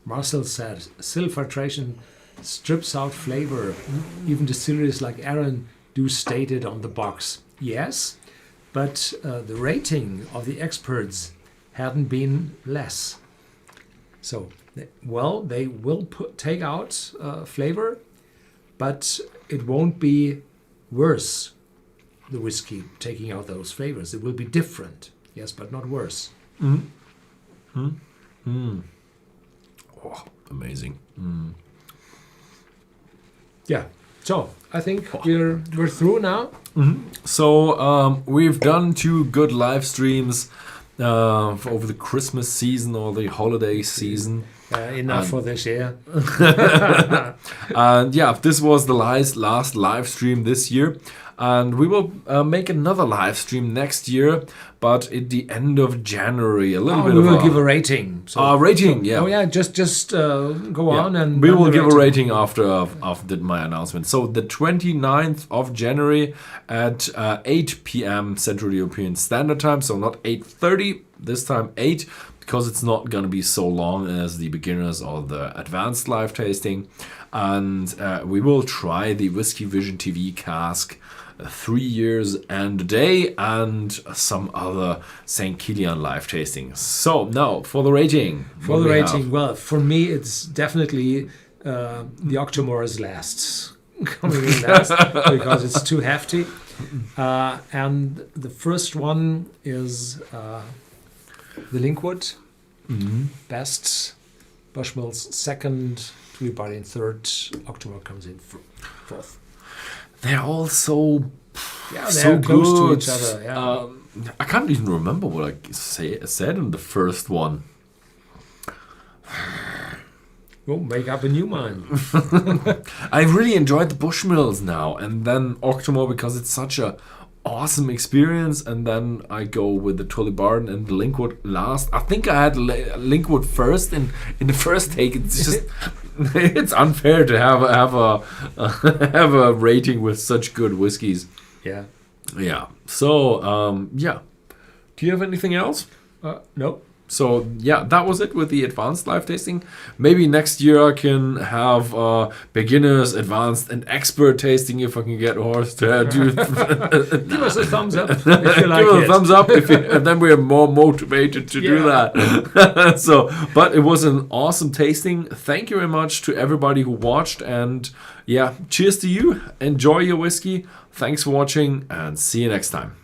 Marcel said, still filtration strips out flavor. Even distilleries like Aaron do state it on the box. Yes, but the rating of the experts hadn't been less. So, they will take out flavor, but it won't be worse, the whiskey, taking out those flavors. It will be different, yes, but not worse. Oh, amazing. Yeah, so I think we're through now. So we've done 2 good live streams for over the Christmas season or the holiday season. Enough for this year. And yeah, this was the last live stream this year. And we will make another live stream next year, but at the end of January. A little bit we of will give a rating. Rating, yeah. Oh yeah, just go on and we will give a rating after my announcement. So the 29th of January at 8 p.m. Central European Standard Time. So not 8:30 this time, 8, because it's not going to be so long as the beginners or the advanced live tasting. And we will try the Whiskey Vision TV cask 3 years and a day, and some other St. Kilian live tastings. So now for the rating. For the rating, well, for me it's definitely the Octomore is last, coming in last because it's too hefty. And the first one is the Linkwood, best, Bushmills second, Tullibardine third, Octomore comes in fourth. They're all so they're close to each other. Yeah. I can't even remember what I said in the first one. Well, make up a new mind. I really enjoyed the Bushmills now, and then Octomore because it's such a awesome experience, and then I go with the Tullibardine and the Linkwood last. I think I had Linkwood first in the first take. It's just it's unfair to have a rating with such good whiskeys. Yeah. So yeah. Do you have anything else? No. So yeah, that was it with the advanced live tasting. Maybe next year I can have beginners, advanced, and expert tasting if I can get Horst to do. Give us a thumbs up if you like Give us a thumbs up and then we're more motivated to do that. So, but it was an awesome tasting. Thank you very much to everybody who watched, and yeah, cheers to you. Enjoy your whiskey. Thanks for watching, and see you next time.